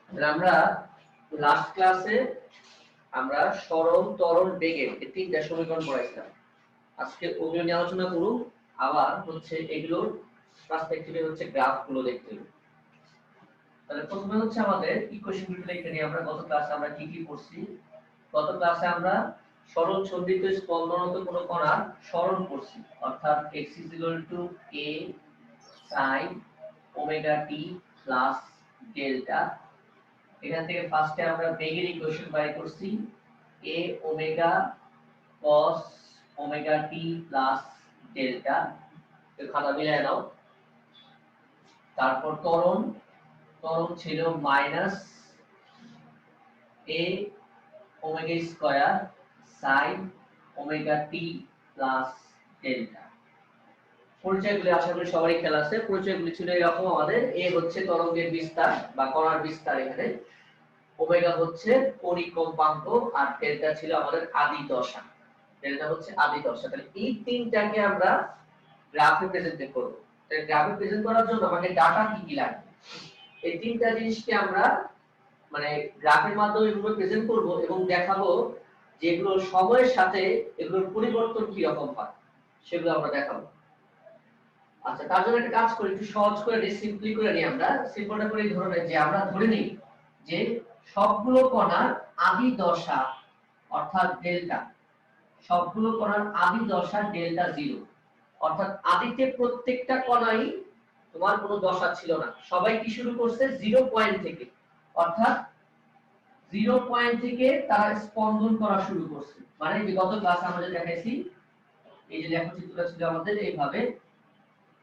আমরা লাস্ট ক্লাসে আমরা সরল তরল বেগের এই তিনটা সমীকরণ পড়াইছিলাম। আজকে ওগুলো নিয়ে আলোচনা করব। আবার হচ্ছে এগুলোর পার্সপেক্টিভে হচ্ছে গ্রাফগুলো দেখতে হবে। তাহলে প্রথমে হচ্ছে আমাদের ইকুয়েশনগুলো লিখে নিই। আমরা গত ক্লাসে আমরা কি কি পড়ছি? গত ক্লাসে আমরা সরল ছন্দিত স্পন্দনত কোনো কণার সরণ পড়ছি, অর্থাৎ x a sin omega t plus delta. এখান থেকে ফার্স্টে আমরা বেগের ইকুয়েশন বাই করছি, a omega cos omega t plus delta. তো খাতা মিলায় নাও। তারপর ত্বরণ ছিল minus a omega square sin omega t plus delta. পরিচয়গুলি আশা করি সবারই খেয়াল আছে। পরিচয়গুলি ছিল এরকম আমাদের, a হচ্ছে তরঙ্গের বিস্তার বা কণার বিস্তার, এখানে ওমেগা হচ্ছে কণিক কম্পাঙ্ক, আর ডেল্টা ছিল আমাদের আদি দশা। ডেল্টা হচ্ছে আদি দশা। তাহলে এই তিনটাকে আমরা গ্রাফে প্রেজেন্ট করব। তাহলে গ্রাফে প্রেজেন্ট করার জন্য আমাকে ডাটা কি কি লাগবে, এই তিনটা জিনিসকে আমরা মানে গ্রাফের মাধ্যমে এগুলো প্রেজেন্ট করব এবং দেখাবো যেগুলো সময়ের সাথে এগুলোর পরিবর্তন কি রকম হয় সেগুলো আমরা দেখাবো। আচ্ছা, তার জন্য একটা কাজ করি, একটু সহজ করে নিই, সিম্পলি করে নিই। আমরা সিম্পলটা করে এই ধরনের যে আমরা ধরে নিই যে সবগুলো কণার আদি দশা অর্থাৎ ডেল্টা, সবগুলো কণার আদি দশা ডেল্টা 0, অর্থাৎ আদিতে প্রত্যেকটা কণাই তোমার কোনো দশা ছিল না, সবাই কি শুরু করছে 0 পয়েন্ট থেকে, অর্থাৎ 0 পয়েন্ট থেকে তারা স্পন্দন করা শুরু করছে। মানে যে গত ক্লাসে আমরা যে দেখাইছি, এই যে লেখচিত্রটা ছিল আমাদের এইভাবে,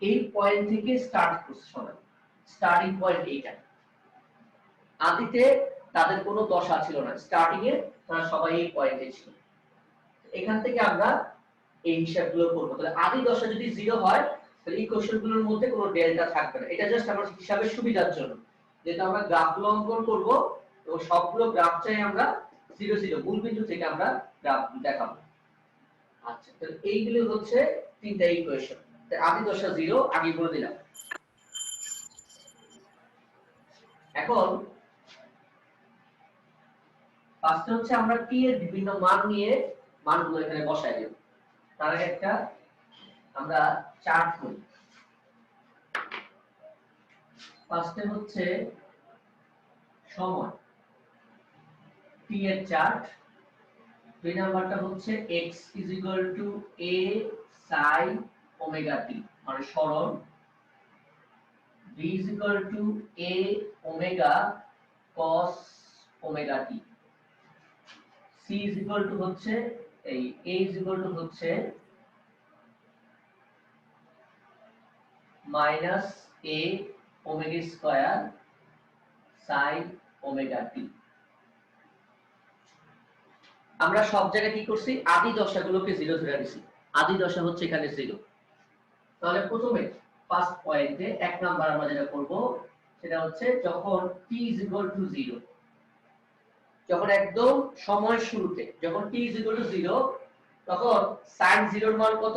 এই পয়েন্ট থেকে স্টার্ট করছে সবাই, স্টার্টিং পয়েন্ট এইটা। আদিতে তাদের কোনো দশা ছিল না, স্টার্টিং এ তারা সবাই এই পয়েন্টে ছিল। এখান থেকে আমরা এই হিসাবগুলো করব। তাহলে আদি দশা যদি 0 হয় তাহলে এই কোশ্চেনগুলোর মধ্যে কোনো ডেল্টা থাকবে না। এটা জাস্ট আমার হিসাবের সুবিধার জন্য, যেটা আমরা গ্রাফগুলো অঙ্কন করব এবং সবগুলো গ্রাফ চাই আমরা 0 0 মূল বিন্দু থেকে আমরা গ্রাফ দেখাবো। আচ্ছা, তাহলে এইগুলো হচ্ছে তিনটা ইকুয়েশন। আদি দশা 0 আগে বলে দিলাম। এখন ফার্স্টে হচ্ছে আমরা t এর বিভিন্ন মান নিয়ে মানগুলো এখানে বসাই দেব। তার আগে একটা আমরা চার্ট করি। ফার্স্টে হচ্ছে সময় t এর চার্ট, দুই নাম্বারটা হচ্ছে x a sin omega t মানে সরণ, b a omega cos omega t, c হচ্ছে এই a হচ্ছে minus a omega square sin omega t। আমরা সব জায়গায় কি করছি, আদি দশাগুলোকে 0 ধরে নিছি। আদি দশা হচ্ছে এখানে 0। তাহলে প্রথমে ফার্স্ট পয়েন্টে এক নাম্বার আমরা যেটা করব সেটা হচ্ছে যখন t 0, যখন একদম সময় শুরুতে, যখন t 0 তখন sin 0 এর মান কত?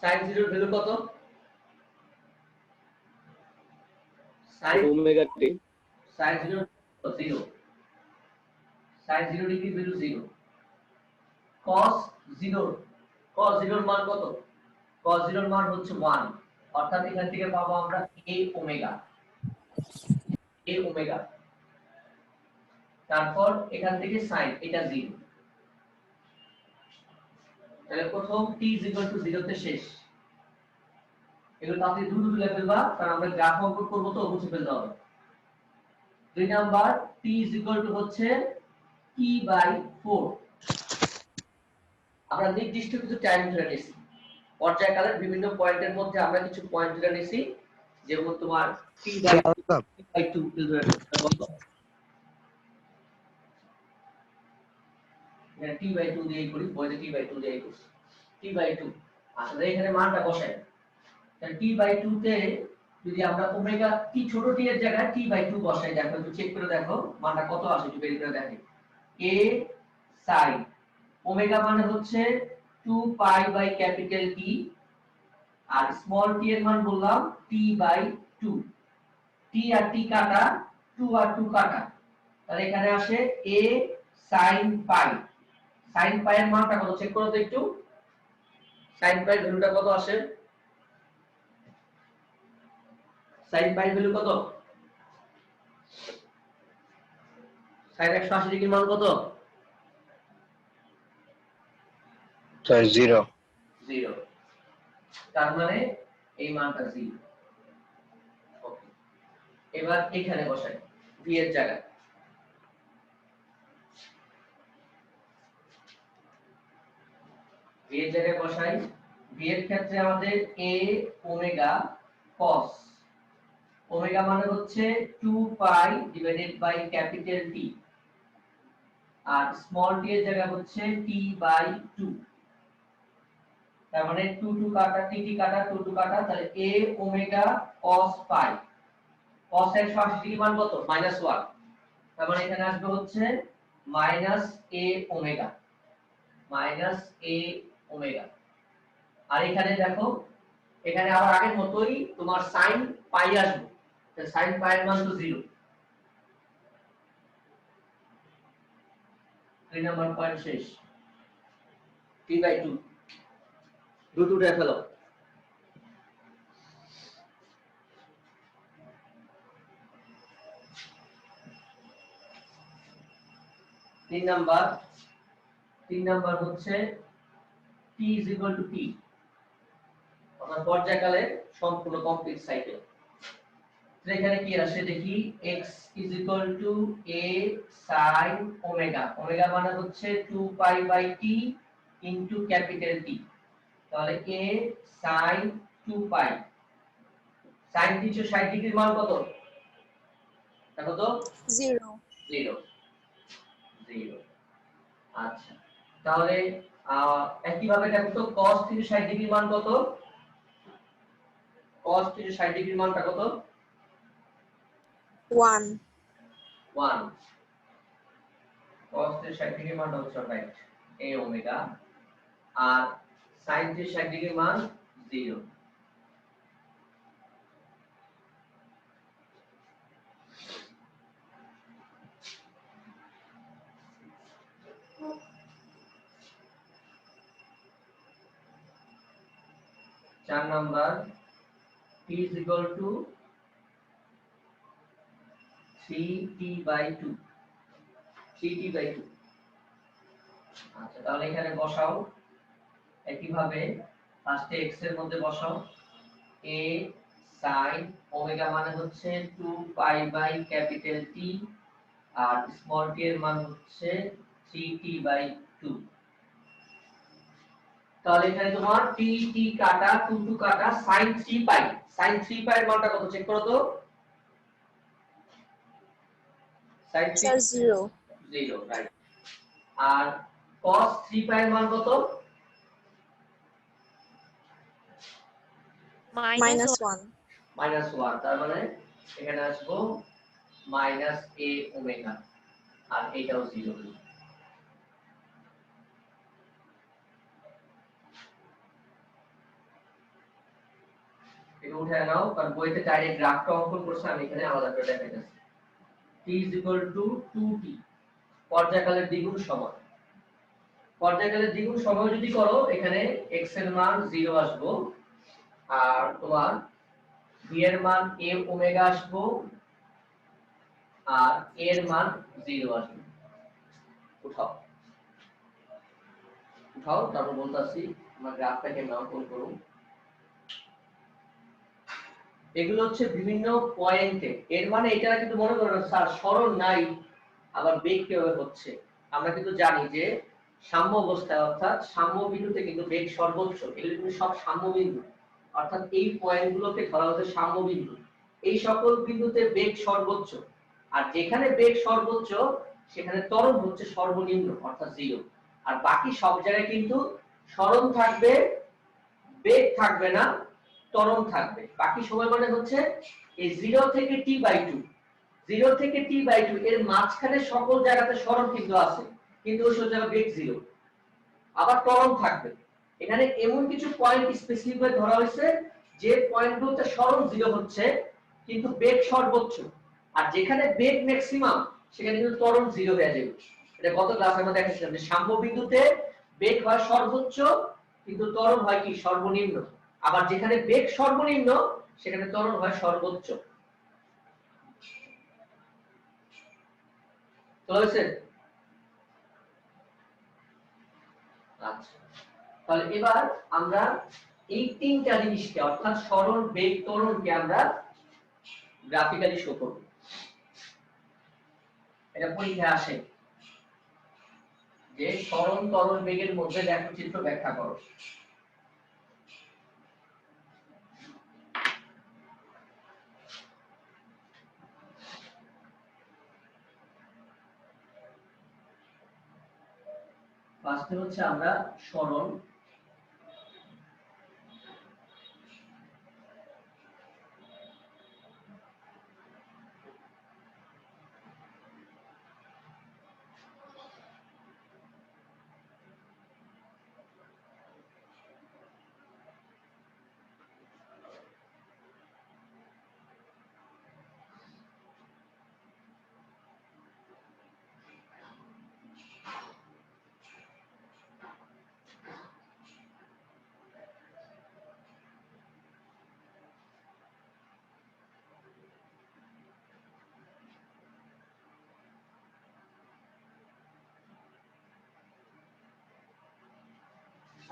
sin 0 এর ভ্যালু কত? sin omega t, sin 0 0, sin 0 degree value 0। cos 0, cos 0 এর মান কত? cos 0 এর মান হচ্ছে 1, অর্থাৎ এখান থেকে পাবো আমরা a ওমেগা, a ওমেগা। তারপর এখান থেকে sin, এটা 0। তাহলে প্রথম t 0 তে শেষ। এগুলো আপনি দ্রুত তুলে ফেলবা, কারণ আমরা গ্রাফ অঙ্কন করব তো বুঝে ফেলতে হবে। দুই নাম্বার t হচ্ছে t/4। আমরা নির্দিষ্ট কিছু টাইম ধরে নিয়েছি, পর্যায়কালের বিভিন্ন পয়েন্টের মধ্যে আমরা কিছু পয়েন্ট ধরে নিয়েছি, যেমন তোমার t/2 ধরে বলতো, এখানে t/2 দিয়ে করি, বইতে t/2 দিয়ে করছি, t/2। আসলে এখানে মানটা বসাই, তাহলে t/2 তে যদি আমরা ওমেগা t ছোট t এর জায়গায় t/2 বসাই, দেখো একটু চেক করে দেখো মানটা কত আসে, একটু বের করে দেখো। a sin ওমেগা মানে হচ্ছে 2 পাই বাই ক্যাপিটাল T, আর স্মল t এর মান বললাম t/2, t টি আর টি কাটা 2 আর 2 কাটা, তাহলে এখানে আসে a sin পাই। sin পাই এর মানটা কত চেক করো তো একটু, sin পাই ভ্যালুটা কত আসে, sin পাই ভ্যালু কত, sin 180 ডিগ্রি মান কত, স্যার 0। 0, তার মানে এই মানটা 0। ওকে, এবার এখানে বসাই v এর জায়গায়, v এর জায়গায় বসাই। v এর ক্ষেত্রে আমাদের a ওমেগা cos, ওমেগা মানে হচ্ছে 2 pi divided by capital T, আর স্মল t এর জায়গা হচ্ছে t বাই 2, তার মানে 2 2 কাটা t t কাটা 2 2 কাটা, তাহলে a omega cos pi, cos এর 180 ডিগ্রি মান কত -1, তার মানে এখানে আসবে হচ্ছে -a ওমেগা, -a ওমেগা। আর এখানে দেখো, এখানে আবার আগের মতই তোমার sin পাই আসবে, তাহলে sin পাই এর মান তো 0। 3 নাম্বার পয়েন্ট শেষ, t/2 রুট উঠে ফেলো। 3 নাম্বার হচ্ছে t t, অর্থাৎ পর্যায়কালে সম্পূর্ণ কমপ্লিট সাইকেল। এখানে কি আসে দেখি, x a sin omega, omega মানে হচ্ছে 2 pi by t into capital T, তাহলে a sin 2 পাই, sin 360 ডিগ্রির মান কত, দেখো তো 0 0 0। আচ্ছা, তাহলে একই ভাবে দেখো তো cos 360 ডিগ্রির মান কত, cos 360 ডিগ্রির মানটা কত, 1 1, cos 360 ডিগ্রির মানটা হচ্ছে রাইট a ওমেগা, আর sin 360 ডিগ্রির মান 0। চার নাম্বার t 3t/2, 3t/2। আচ্ছা, তাহলে এখানে বসাও একই ভাবে, ফার্স্টে x এর মধ্যে বসাও a sin ওমেগা মানে হচ্ছে 2 পাই বাই ক্যাপিটাল T, আর স্মল t এর মান হচ্ছে 3t/2। তাহলে এখানে তোমার t t কাটা 2 2 কাটা sin 3 পাই, sin 3 পাই এর মানটা কত চেক করো তো, sin 0 0 রাইট, আর cos 3 পাই এর মান কত, -1 -1, তার মানে এখানে আসবো -a ওমেগা, আর এটাও 0 হলো। এটা উঠে নাও, কারণ বইতে ডাইরেক্ট গ্রাফটা অঙ্কন করছে, আমি এখানে আলাদা করে দেখাইতেছি। t 2t, পর্যায়কালের দ্বিগুণ সময়, পর্যায়কালের দ্বিগুণ সময় যদি করো এখানে x এর মান 0 আসবো, আর তোমার v এর মান a ওমেগা আসবো, আর a এর মান 0 আসবে। উঠাও উঠাও, তারপর বলতাছি আমার গ্রাফটাকে অঙ্কন করুন। এগুলো হচ্ছে বিভিন্ন পয়েন্টে, এর মানে এটা কিন্তু মনে করো না স্যার সরণ নাই আবার বেগ কিভাবে হচ্ছে, আমরা কিন্তু জানি যে সাম্য অবস্থায় অর্থাৎ সাম্য বিন্দুতে কিন্তু বেগ সর্বোচ্চ, এগুলো কিন্তু সব সাম্য বিন্দু, অর্থাৎ এই পয়েন্টগুলোকে ধরা হচ্ছে সাম্য বিন্দু। এই সকল বিন্দুতে বেগ সর্বোচ্চ, আর যেখানে বেগ সর্বোচ্চ সেখানে ত্বরণ হচ্ছে সর্বনিম্ন অর্থাৎ 0, আর বাকি সব জায়গায় কিন্তু সরণ থাকবে, বেগ থাকবে না, ত্বরণ থাকবে। বাকি সময় মানে হচ্ছে এই 0 থেকে t/2, 0 থেকে t/2 এর মাঝখানে সকল জায়গাতে সরণ কিন্তু আছে, কিন্তু ওই সব জায়গায় বেগ 0, আবার ত্বরণ থাকবে। এখানে এমন কিছু পয়েন্ট স্পেসিফিক ভাবে ধরা হয়েছে যে পয়েন্টগুলোতে সরণ 0 হচ্ছে, কিন্তু বেগ সর্বোচ্চ, আর যেখানে বেগ ম্যাক্সিমাম সেখানে কিন্তু ত্বরণ 0 হয়ে যাবে। এটা গত ক্লাসে আমরা দেখাচ্ছিলাম যে সাম্য বিন্দুতে বেগ হয় সর্বোচ্চ কিন্তু ত্বরণ হয় কি সর্বনিম্ন, আবার যেখানে বেগ সর্বনিম্ন সেখানে ত্বরণ হয় সর্বোচ্চ। তো হয়েছে? আচ্ছা, তাহলে এবার আমরা এই তিনটা জিনিসকে অর্থাৎ সরণ, বেগ, ত্বরণকে আমরা গ্রাফিক্যালি শো করব। এটা পরীক্ষায় আসে যে সরণ, ত্বরণ, বেগের মধ্যে লেখচিত্র ব্যাখ্যা করো। ফার্স্টে হচ্ছে আমরা সরণ,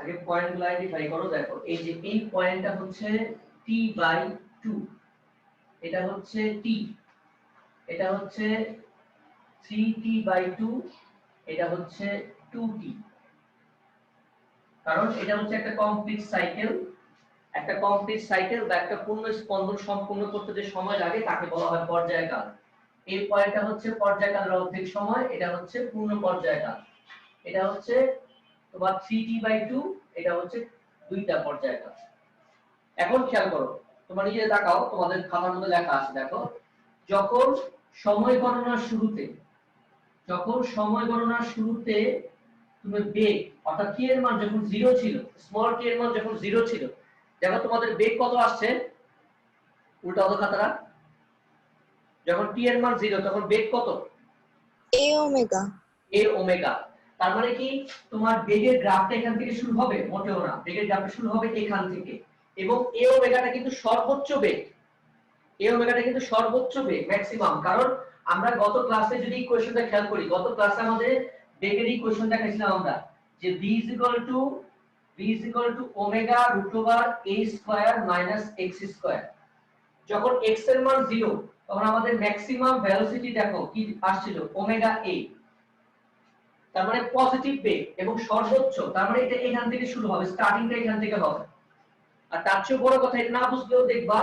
আগে পয়েন্টগুলো আইডেন্টিফাই করো। দেখো এই যে এই পয়েন্টটা হচ্ছে t/2, এটা হচ্ছে t, এটা হচ্ছে 3t/2, এটা হচ্ছে 2t। কারণ এটা হচ্ছে একটা কমপ্লিট সাইকেল, একটা কমপ্লিট সাইকেল বা একটা পূর্ণ স্পন্দন সম্পূর্ণ করতে যে সময় লাগে তাকে বলা হয় পর্যায়কাল। এই পয়েন্টটা হচ্ছে পর্যায়কালের অর্ধেক সময়, এটা হচ্ছে পূর্ণ পর্যায়কাল। এটা হচ্ছে তোমার 3t/2, এটা হচ্ছে দুইটা পর্যায়কাল। এখন খেয়াল করো, তোমরা নিজে দেখাও, তোমাদের খাতার মধ্যে লেখা আছে, দেখো যখন সময় গণনার শুরুতে, যখন সময় গণনার শুরুতে তুমি বেগ অর্থাৎ t এর মান যখন 0 ছিল, স্মল t এর মান যখন 0 ছিল, দেখো তোমাদের বেগ কত আসছে, উল্টা দাও খাতাটা, যখন t এর মান 0 তখন বেগ কত? a omega. a omega. তার মানে কি তোমার বেগের গ্রাফটা এখান থেকে শুরু হবে? মোটেও না, বেগের গ্রাফটা শুরু হবে এখান থেকে, এবং a ওমেগাটা কিন্তু সর্বোচ্চ বেগ, a ওমেগাটা কিন্তু সর্বোচ্চ বেগ ম্যাক্সিমাম। কারণ আমরা গত ক্লাসে যদি ইকুয়েশনটা খেয়াল করি, গত ক্লাসে আমাদের বেগের ইকুয়েশন দেখাইছিলাম আমরা যে v omega root over a square minus x square. যখন x এর মান 0 তখন আমাদের ম্যাক্সিমাম ভেলোসিটি দেখো কি আসছিল, ওমেগা a, তার মানে পজিটিভ বেগ, এবং সর্বোচ্চ তার মানে এটা এখান থেকে শুরু হবে, স্টার্টিংটা এখান থেকে হবে। আর তার চেয়ে বড় কথা, এটা না বুঝলেও দেখবা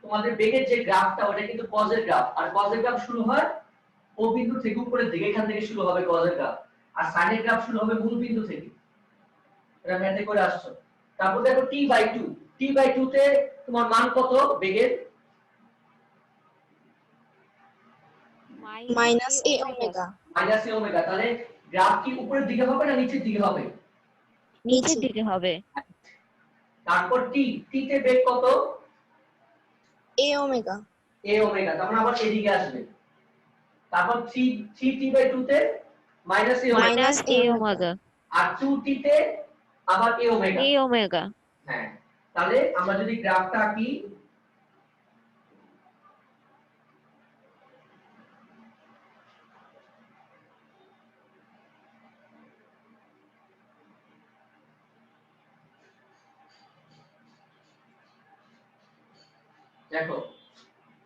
তোমাদের বেগের যে গ্রাফটা ওটা কিন্তু কজের গ্রাফ, আর কজের গ্রাফ শুরু হয় ও বিন্দু থেকে উপরের দিকে, এখান থেকে শুরু হবে কজের গ্রাফ, আর সাইনের গ্রাফ শুরু হবে মূল বিন্দু থেকে। এটা ম্যাথে করে আসছো। তারপর দেখো t/2, t/2 তে তোমার মান কত বেগের? Minus a omega. Minus a omega. তাহলে গ্রাফ কি উপরের দিকে হবে না নিচের দিকে হবে? নিচের দিকে হবে। তারপর t, t তে বেগ কত? a omega. a ওমেগা, তার মানে আবার এদিকে আসবে। তারপর 3t/2 তে minus a omega, minus a omega. আর 2t তে আবার a ওমেগা। a omega. হ্যাঁ, তাহলে আমরা যদি গ্রাফটা আঁকি, দেখো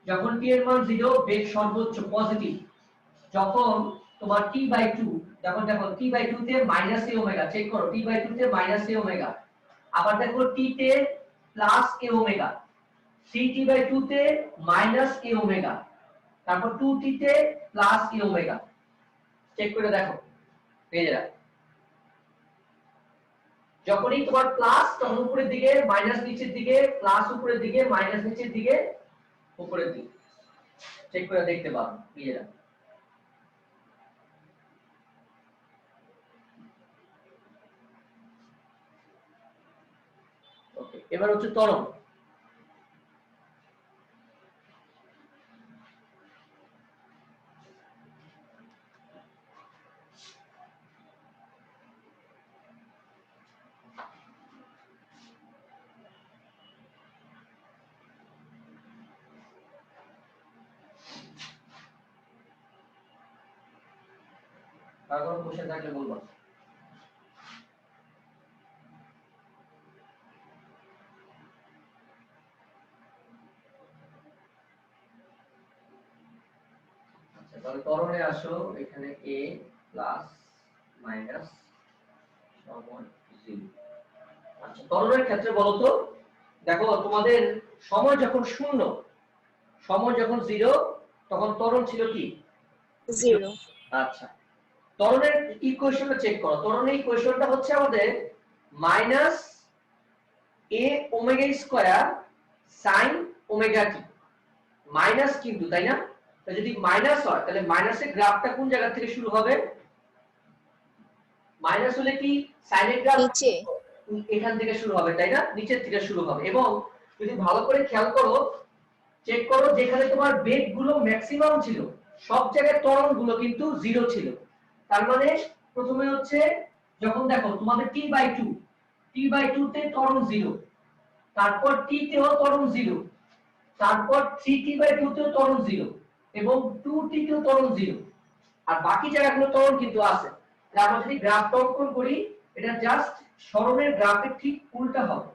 যখন t এর মান 0 বেগ সর্বোচ্চ পজিটিভ, যখন তোমার t/2, যখন দেখো t/2 তে মাইনাস a ওমেগা, চেক করো t/2 তে মাইনাস a ওমেগা, আবার দেখো t তে প্লাস a ওমেগা, 3t/2 তে মাইনাস a ওমেগা, তারপর 2t তে প্লাস a ওমেগা। চেক করে দেখো পেয়ে যাবে, যখনই তোমার প্লাস তখন উপরের দিকে, মাইনাস নিচের দিকে, প্লাস উপরের দিকে, মাইনাস নিচের দিকে, উপরের দিকে। চেক করে দেখতে পারো পেয়ে যাবে। ওকে, এবার হচ্ছে ত্বরণ। আর কোনো কোশ্চেন থাকলে বলবো। আচ্ছা তাহলে ত্বরণে আসো, এখানে a প্লাস মাইনাস সমান 0। আচ্ছা ত্বরণের ক্ষেত্রে বলো তো, দেখো তোমাদের সময় যখন শূন্য, সময় যখন 0 তখন ত্বরণ ছিল কি 0 আচ্ছা ত্বরণের ইকুয়েশনটা চেক করো। ত্বরণের ইকুয়েশনটা হচ্ছে আমাদের minus a omega square sin omega t, minus কিন্তু তাই না? তাহলে যদি মাইনাস হয় তাহলে মাইনাসের গ্রাফটা কোন জায়গা থেকে শুরু হবে? মাইনাস হলে কি সাইনের গ্রাফ নিচে এখান থেকে শুরু হবে তাই না, নিচের থেকে শুরু হবে। এবং যদি ভালো করে খেয়াল করো, চেক করো, যেখানে তোমার বেগগুলো ম্যাক্সিমাম ছিল সব জায়গায় ত্বরণগুলো কিন্তু 0 ছিল। তার মানে প্রথমে হচ্ছে যখন দেখো তোমাদের t/2 তে ত্বরণ 0, তারপর t তেও ত্বরণ 0, তারপর 3t/2 তেও ত্বরণ 0 এবং 2t তেও ত্বরণ 0, আর বাকি জায়গাগুলো ত্বরণ কিন্তু আছে। তাহলে আমরা যদি গ্রাফটা অঙ্কন করি, এটা জাস্ট সরণের গ্রাফের ঠিক উল্টা হবে।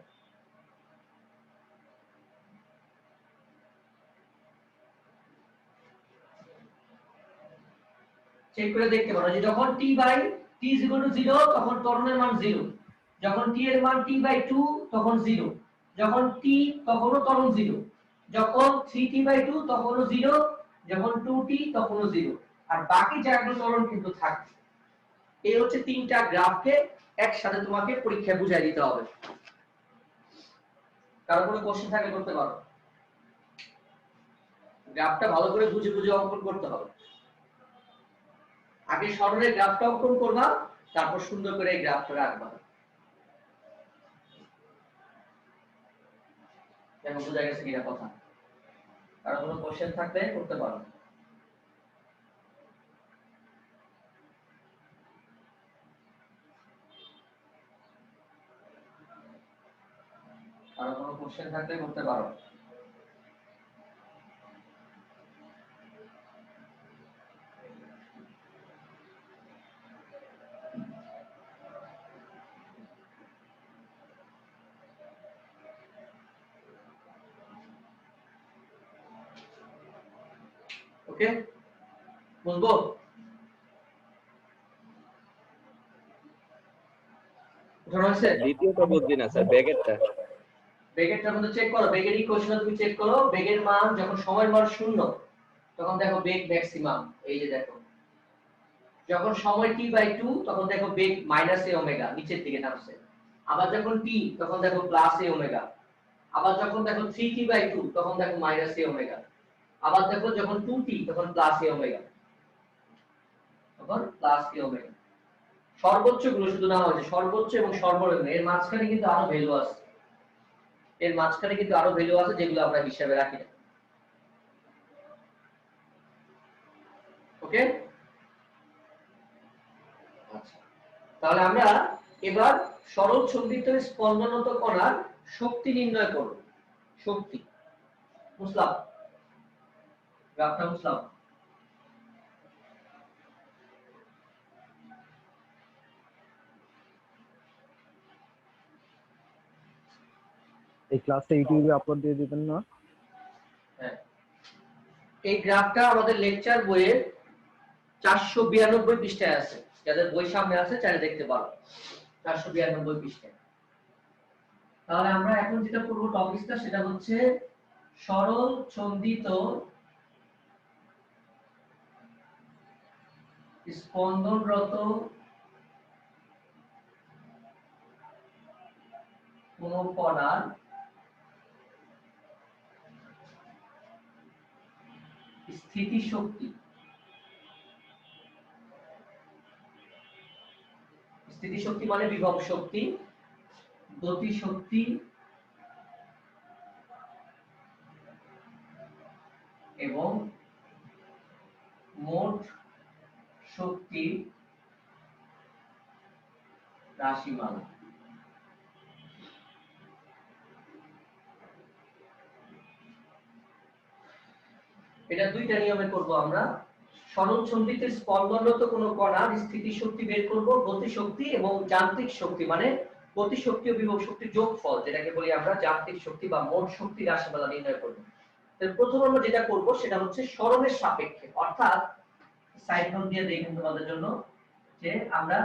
চেক করে দেখতে পারো যে যখন t/t=0 তখন ত্বরণের মান 0, যখন t এর মান t/2 তখন 0, যখন t তখনও ত্বরণ 0, যখন 3t/2 তখনও 0, যখন 2t তখনও 0, আর বাকি জায়গাগুলো ত্বরণ কিন্তু থাকে। এই হচ্ছে তিনটা গ্রাফকে একসাথে তোমাকে পরীক্ষায় বুঝাই দিতে হবে। কারো কোনো কোশ্চেন থাকলে করতে পারো। গ্রাফটা ভালো করে বুঝে বুঝে অঙ্কন করতে হবে। আগে সরলের গ্রাফটা অঙ্কন করবা, তারপর সুন্দর করে এই গ্রাফটা রাখবা। দেখো বোঝা গেছে কিনা কথা? কারো কোনো কোশ্চেন থাকলে করতে পারো। কারো কোনো কোশ্চেন থাকলে করতে পারো। ওকে, বুঝবো? উঠানো হয়েছে? দ্বিতীয়টা বুঝছি না স্যার, ব্যাকেটটা। বেগেরটার মধ্যে চেক করো, বেগের ইকুয়েশন তুমি চেক করো। বেগের মান যখন সময়ের মান 0 তখন দেখো বেগ ম্যাক্সিমাম, এই যে দেখো। যখন সময় t/2 তখন দেখো বেগ -a ওমেগা নিচের দিকে নামছে। আবার যখন t তখন দেখো +a ওমেগা। আবার যখন দেখো 3t/2 তখন দেখো -a ওমেগা। আবার দেখো যখন 2t তখন +a ওমেগা, তখন +a ওমেগা। সর্বোচ্চ গুলো শুধু নাম হয়েছে, সর্বোচ্চ এবং সর্বনিম্ন, এর মাঝখানে কিন্তু আরো ভ্যালু আছে। এর মাঝখানে কিন্তু আরো ভ্যালু আছে যেগুলো আমরা হিসাবে রাখি না। ওকে, আচ্ছা তাহলে আমরা এবার সরল সন্দিগ্ধ স্পন্দনত কণার শক্তি নির্ণয় করব। শক্তি বুঝলাম, গ্রাফটা বুঝলাম। এই ক্লাসটা ইউটিউবে আপলোড দিয়ে দিবেন না? হ্যাঁ, এই গ্রাফটা আমাদের লেকচার বইয়ের 492 পৃষ্ঠায় আছে। যাদের বই সামনে আছে চাইলে দেখতে পারো, 492 পৃষ্ঠায়। তাহলে আমরা এখন যেটা করব টপিকটা সেটা হচ্ছে সরল ছন্দিত স্পন্দনরত কোন কণার স্থিতিশক্তি। স্থিতিশক্তি মানে বিভব শক্তি, গতি শক্তি এবং মোট শক্তি রাশিমালা। এটা দুইটা নিয়মে করব আমরা। সরল সন্ধিত স্পন্দনরত কোনো কণার স্থিতি শক্তি বের করব, গতি শক্তি এবং যান্ত্রিক শক্তি মানে গতি শক্তি ও বিভব শক্তির যোগফল যেটাকে বলি আমরা যান্ত্রিক শক্তি বা মোট শক্তি রাশিমালা নির্ণয় করব। তাহলে প্রথম আমরা যেটা করব সেটা হচ্ছে সরণের সাপেক্ষে, অর্থাৎ সাইড নোট দিয়ে দেখুন তোমাদের জন্য যে আমরা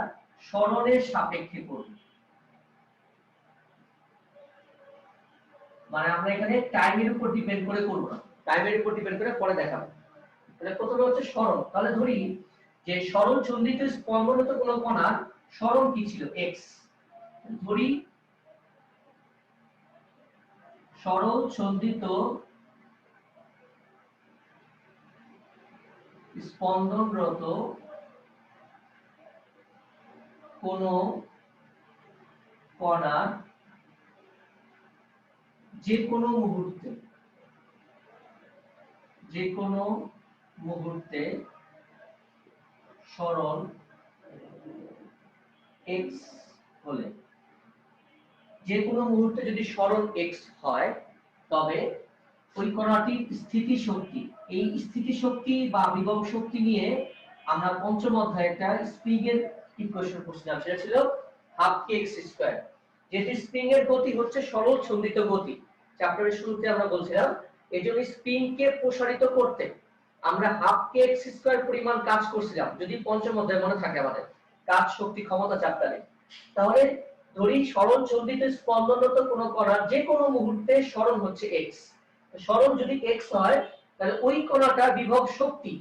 সরণের সাপেক্ষে করব। মানে আমরা এখানে টাইমের উপর ডিপেন্ড করে করব না, টাইমের উপর ডিপেন্ড করে পরে দেখাবো। তাহলে প্রথমে হচ্ছে সরণ। তাহলে ধরি যে সরল সন্ধিত স্পন্দনরত কোনো কণার সরণ কি ছিল x। ধরি সরল সন্ধিত স্পন্দনরত কোনো কণার যে কোনো মুহূর্তে সরণ x হলে, যে কোনো মুহূর্তে যদি সরণ x হয় তবে ওই কণাটির স্থিতি শক্তি, এই স্থিতি শক্তি বা বিভব শক্তি নিয়ে আমরা পঞ্চম অধ্যায়ে একটা স্প্রিং এর ইকুয়েশন পড়ছিলাম, সেটা ছিল হাফ কে এক্স স্কয়ার। যেটি স্প্রিং এর গতি হচ্ছে সরল সন্ধিত গতি, চ্যাপ্টারের শুরুতে আমরা বলছিলাম। এইজন্য স্প্রিং কে প্রসারিত করতে আমরা হাফ কে এক্স স্কয়ার পরিমাণ কাজ করছিলাম, যদি পঞ্চম অধ্যায় মনে থাকে আমাদের কাজ শক্তি ক্ষমতা চ্যাপ্টারে। তাহলে ধরি সরল সন্ধিত স্পন্দনরত কোনো কণার যে কোনো মুহূর্তে সরণ হচ্ছে x। সরণ যদি x হয় তাহলে ওই কণাটার বিভব শক্তি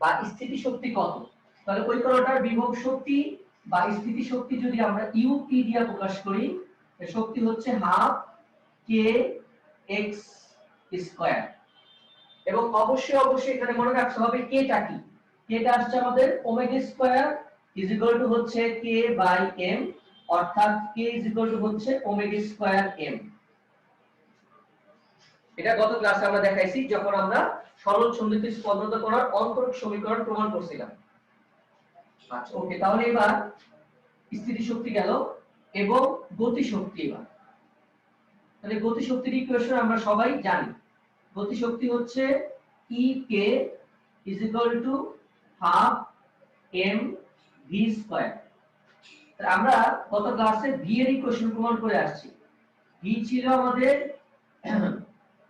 বা স্থিতি শক্তি কত। তাহলে ওই কণাটার বিভব শক্তি বা স্থিতি শক্তি যদি আমরা ut দিয়ে প্রকাশ করি, শক্তি হচ্ছে হাফ কে এক্স স্কয়ার। এবং অবশ্যই এখানে মনে রাখতে হবে কে টা কি। কে টা আসছে আমাদের omega square is equal to হচ্ছে k বাই m, অর্থাৎ k ইজ ইকুয়াল টু হচ্ছে ওমেগা স্কয়ার m। এটা গত ক্লাসে আমরা দেখাইছি যখন আমরা সরল সন্ধিত স্পন্দনরত কণার অন্তরক সমীকরণ প্রমাণ করছিলাম। আচ্ছা ওকে, তাহলে এবার স্থিতি শক্তি গেল এবং গতি শক্তি। এবার তাহলে গতি শক্তির ইকুয়েশন আমরা সবাই জানি। গতি শক্তি হচ্ছে ek is equal to half mv square. আমরা গত ক্লাসে v এর ইকুয়েশন প্রমাণ করে আসছি। v ছিল আমাদের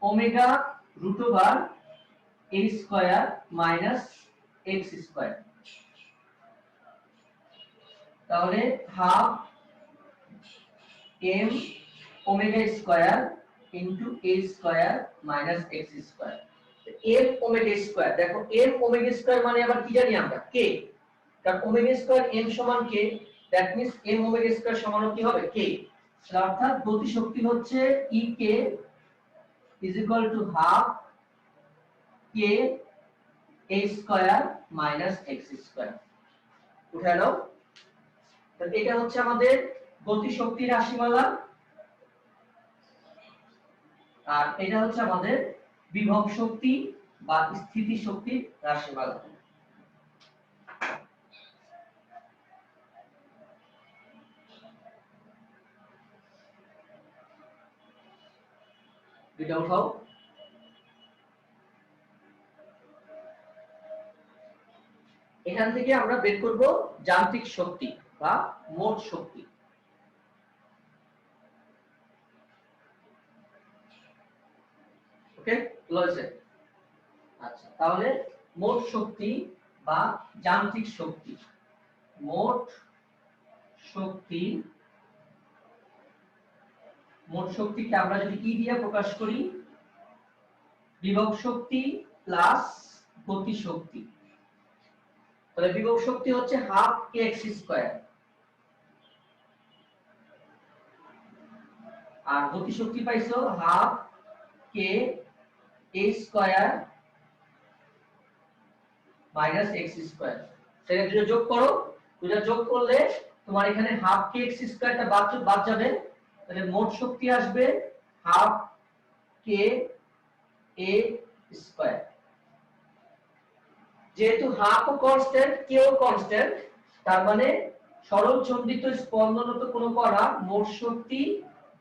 omega root over a square minus x square. তাহলে half m omega square into a square minus x square. m omega square, দেখো m ওমেগা স্কয়ার মানে আবার কি জানি আমরা k, কারণ ওমেগা স্কয়ার m সমান k, that means m omega square সমান কি হবে k। অর্থাৎ গতি শক্তি হচ্ছে ek is equal to half k a square minus x square. উঠায় নাও। তাহলে এটা হচ্ছে আমাদের গতি শক্তির রাশিমালা, আর এটা হচ্ছে আমাদের বিভব শক্তি বা স্থিতি শক্তির রাশিমালা। দুইটা উঠাও। এখান থেকে আমরা বের করব যান্ত্রিক শক্তি বা মোট শক্তি। ওকে লয়েছে। আচ্ছা তাহলে মোট শক্তি বা যান্ত্রিক শক্তি, মোট শক্তিকে আমরা যদি কি দিয়ে প্রকাশ করি, বিভব শক্তি প্লাস গতি শক্তি। তাহলে বিভব শক্তি হচ্ছে হাফ কে এক্স স্কয়ার, আর গতি শক্তি পাইছো half K a square minus x square. সেটা দুটো যোগ করো, দুটো যোগ করলে তোমার এখানে হাফ কে x স্কয়ারটা বাদ যাবে, তাহলে মোট শক্তি আসবে হাফ কে a স্কয়ার। যেহেতু হাফ ও কনস্ট্যান্ট কেও কনস্ট্যান্ট, তার মানে সরল সন্ধিত স্পন্দনরত কোনো কণা মোট শক্তি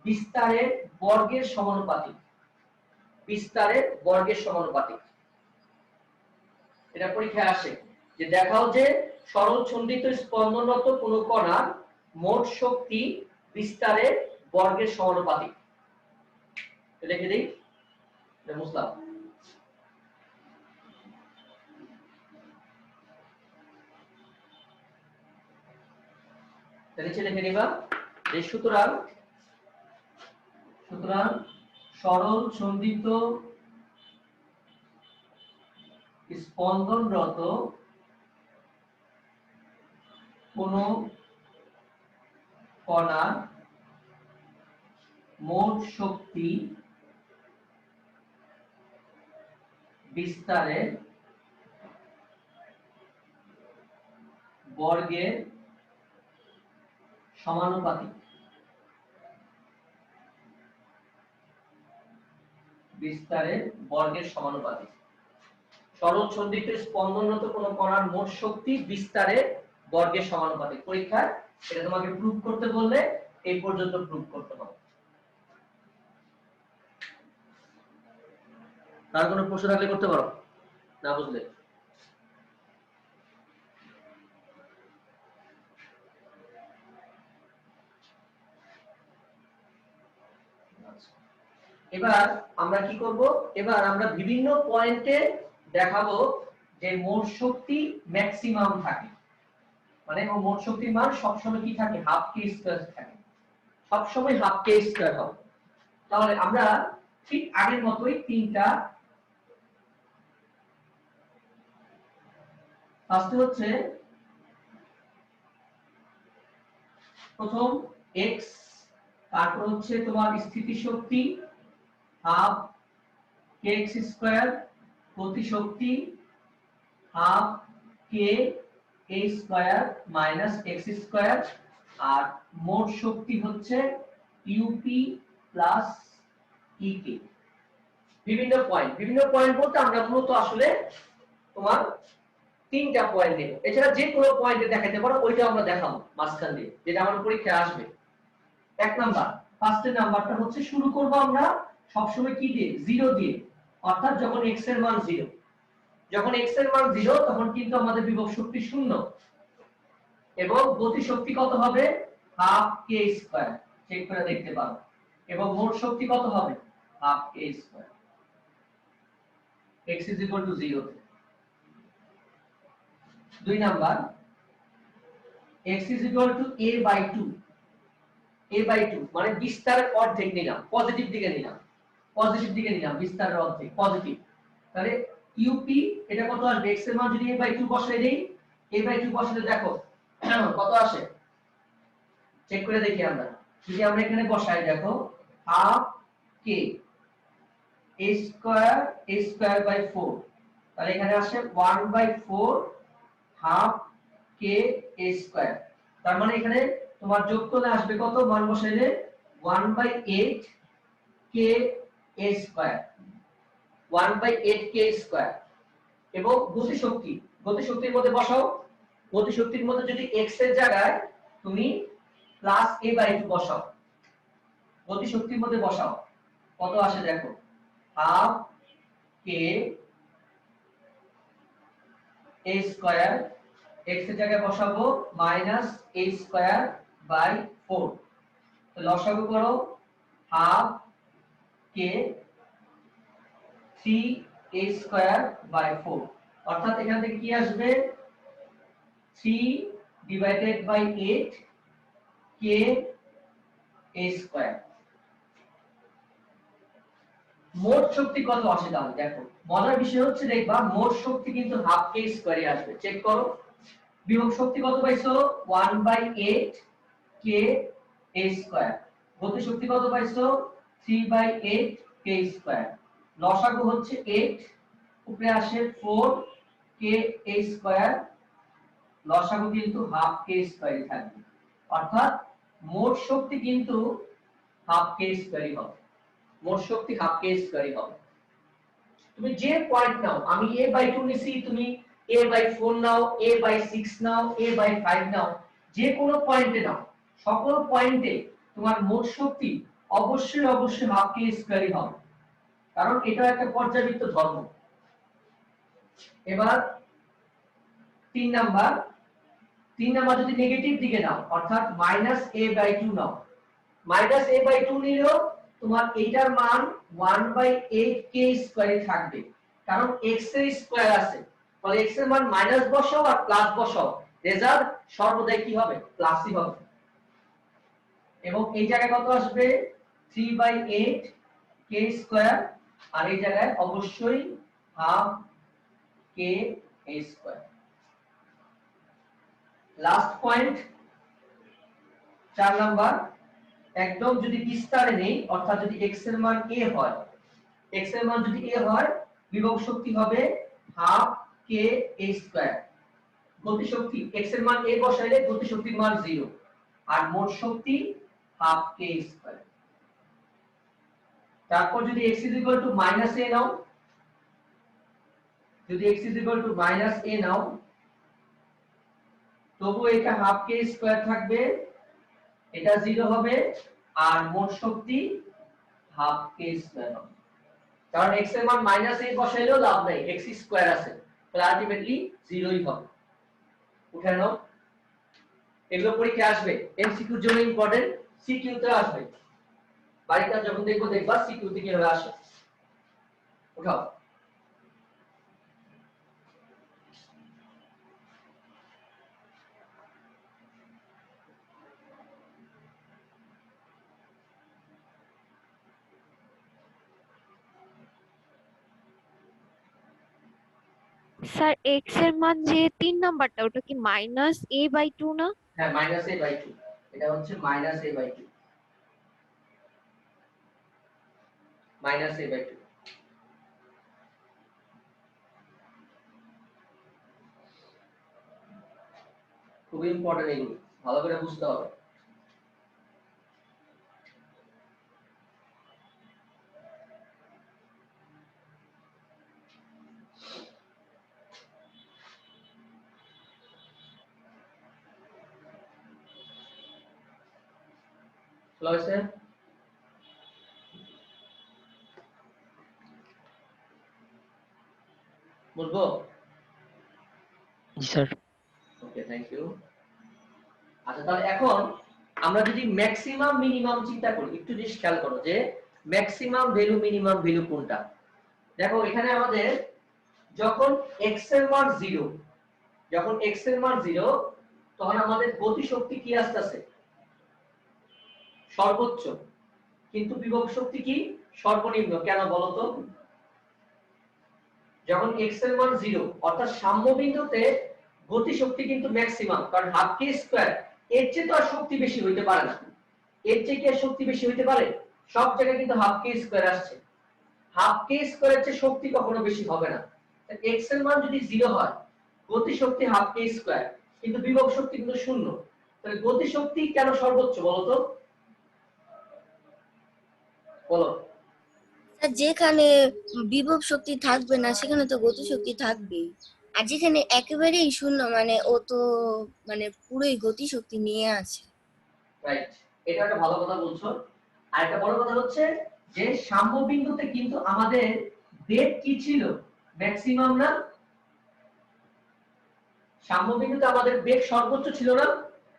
বিস্তারের বর্গের সমানুপাতিক। বিস্তারের বর্গের সমানুপাতিক। এটা পরীক্ষায় আসে যে দেখাও যে সরল ছন্দিত স্পন্দনরত কোন কণার মোট শক্তি বিস্তারের বর্গের সমানুপাতিক। লিখে দেই, এটা মুসলাম। নিচে লিখে নিবা যে সুতরাং সরল ছন্দিত স্পন্দনরত কোন কণার মোট শক্তি বিস্তারের বর্গের সমানুপাতিক। বিস্তারের বর্গের সমানুপাতিক। সরল ছন্দিত স্পন্দনরত কোন কণার মোট শক্তি বিস্তারের বর্গের সমানুপাতিক। পরীক্ষায় এটা তোমাকে প্রুফ করতে বললে এই পর্যন্ত প্রুফ করতে হবে। তার কোনো প্রশ্ন থাকলে করতে পারো, না বুঝলে। এবার আমরা কি করব, এবার আমরা বিভিন্ন পয়েন্টে দেখাবো যে মোট শক্তি ম্যাক্সিমাম থাকে, মানে মোট শক্তির মান সবসময় কি থাকে, হাফ কে স্কয়ার থাকে, সবসময় হাফ কে স্কয়ার হবে। তাহলে আমরা ঠিক আগের মতোই তিনটা, ফার্স্টে হচ্ছে প্রথম x, তারপর হচ্ছে তোমার স্থিতিশক্তি হাফ কে এক্স স্কয়ার, গতিশক্তি half K A square minus x square, আর মোট শক্তি হচ্ছে ইউপি প্লাস ইকে। বিভিন্ন পয়েন্ট বলতে আমরা মূলত আসলে তোমার তিনটা পয়েন্ট দেব, এছাড়া যে কোনো পয়েন্টে দেখাতে পারো, ওইটা আমরা দেখাবো মাঝখান দিয়ে, যেটা আমাদের পরীক্ষায় আসবে। এক নাম্বার, ফার্স্টের নাম্বারটা হচ্ছে শুরু করব আমরা সবসময় কি দিয়ে, জিরো দিয়ে, অর্থাৎ যখন x এর মান 0, যখন x এর মান 0 তখন কিন্তু আমাদের বিভব শক্তি শূন্য, এবং গতি শক্তি কত হবে, হাফ কে স্কয়ার, চেক করে দেখতে পারো, এবং মোট শক্তি কত হবে, হাফ কে স্কয়ার, x = 0। দুই নাম্বার, x = a/2, a/2 মানে বিস্তারের অর্ধেক নিলাম, পজিটিভ দিকে নিলাম বিস্তারের অর্ধেক পজিটিভ। তাহলে ইউপি এটা কত আসবে, x এর মান যদি a/2 বসাই দেই, a/2 বসালে দেখো কত আসে, চেক করে দেখি আমরা। যদি আমরা এখানে বসাই, দেখো half K a square by 4, তাহলে এখানে আসে 1/4 হাফ কে a স্কয়ার। তার মানে এখানে তোমার যোগ করলে আসবে কত, মান বসাইলে 1/8 কে a স্কয়ার, 1/8 কে স্কয়ার। এবং গতিশক্তির মধ্যে বসাও, গতিশক্তির মধ্যে যদি x এর জায়গায় তুমি প্লাস a/2 বসাও, গতিশক্তির মধ্যে বসাও, কত আসে দেখো, half K a square, x এর জায়গায় বসাবো মাইনাস a স্কয়ার বাই 4, তো লসাগু করো half K 3a square by 4, অর্থাৎ এখান থেকে কি আসবে, 3/8 কে a স্কয়ার। মোট শক্তি কত আসে, তাহলে দেখো মজার বিষয় হচ্ছে দেখবা মোট শক্তি কিন্তু হাফ কে স্কয়ারই আসবে, চেক করো। বিভব শক্তি কত পাইছো, 1/8 কে a স্কয়ার, গতি শক্তি কত পাইছো, 3/8 কে স্কয়ার, লসাগু হচ্ছে 8, উপরে আসে 4 কে a স্কয়ার, লসাগু কিন্তু হাফ কে স্কয়ারই থাকবে, অর্থাৎ মোট শক্তি কিন্তু হাফ কে স্কয়ারই হবে, মোট শক্তি হাফ কে স্কয়ারই হবে। তুমি যে পয়েন্ট নাও, আমি a/2 নিছি, তুমি a/4 নাও, a/6 নাও, a/5 নাও, যে কোনো পয়েন্টে নাও, সকল পয়েন্টে তোমার মোট শক্তি অবশ্যই হাফ কে স্কয়ারই হবে, কারণ এটা একটা পর্যাবৃত্ত ধর্ম। এবার 3 নাম্বার যদি নেগেটিভ দিকে নাও অর্থাৎ -a/2 নাও, -a/2 নিলেও তোমার এইটার মান 1/8k² থাকবে, কারণ x এর স্কয়ার আছে, ফলে x এর মান মাইনাস বসাও আর প্লাস বসাও, রেজাল্ট সর্বদাই কি হবে? প্লাসই হবে। এবং এই জায়গায় কত আসবে? 3/8k², আর এই জায়গায় অবশ্যই half k² last point 4 number, একদম যদি বিস্তারে নেই অর্থাৎ যদি x এর মান a হয়, x এর মান যদি a হয়, বিভব শক্তি হবে হাফ k² গতি শক্তি x এর মান a বসাইলে গতি শক্তির মান 0 আর মোট শক্তি হাফ k²। তারপর যদি x -a নাও, যদি x -a নাও, তবু এটা হাফ k² থাকবে, এটা 0 হবে আর মোট শক্তি হাফ k² হবে। কারণ x এর মান -a বসাইলেও লাভ নাই, x² আছে, তাহলে আলটিমেটলি 0ই হবে। উঠে নাও, এগুলো পরীক্ষা আসবে, এমসিকিউ এর জন্য ইম্পর্টেন্ট, সিকিউ তে আসবে। বাড়িতে যখন দেখবা সিকিউ তে কিভাবে আসে। উঠাও। স্যার x এর মান যে 3 নাম্বারটা ওটা কি -a/2 না? হ্যাঁ, -a/2, এটা হচ্ছে -a/2, -a/2। খুবই ইম্পর্টেন্ট, এগুলো ভালো করে বুঝতে হবে। চলো হয়েছে? বুঝবো? জি স্যার। Okay, thank you. আচ্ছা, তাহলে এখন আমরা যদি ম্যাক্সিমাম মিনিমাম চিন্তা করি, একটু জিনিস খেয়াল করো যে ম্যাক্সিমাম ভ্যালু মিনিমাম ভ্যালু কোনটা। দেখো এখানে আমাদের যখন x এর মান 0, যখন x এর মান 0, তখন আমাদের গতি শক্তি কি আসতেছে? সর্বোচ্চ, কিন্তু বিভব শক্তি কি? সর্বনিম্ন। কেন বলো তো? যখন x এর মান 0 অর্থাৎ সাম্য বিন্দুতে গতি শক্তি কিন্তু ম্যাক্সিমাম, কারণ হাফ k², এর চেয়ে তো আর শক্তি বেশি হইতে পারে না। এর চেয়ে কি আর শক্তি বেশি হইতে পারে? সব জায়গায় কিন্তু হাফ k² আসছে, হাফ k² এর চেয়ে শক্তি কখনো বেশি হবে না। x এর মান যদি 0 হয়, গতি শক্তি হাফ k², কিন্তু বিভব শক্তি কিন্তু 0, তাহলে গতি শক্তি কেন সর্বোচ্চ বলো তো? বলো। আর যেখানে বিভব শক্তি থাকবে না সেখানে তো গতি শক্তি থাকবেই, আর যেখানে একেবারেই শূন্য মানে ও তো মানে পুরোই গতি শক্তি নিয়ে আছে। রাইট, এটা একটা ভালো কথা বলছো। আর একটা বড় কথা হচ্ছে যে সাম্য বিন্দুতে কিন্তু আমাদের বেগ কি ছিল? ম্যাক্সিমাম না? সাম্য বিন্দুতে আমাদের বেগ সর্বোচ্চ ছিল না?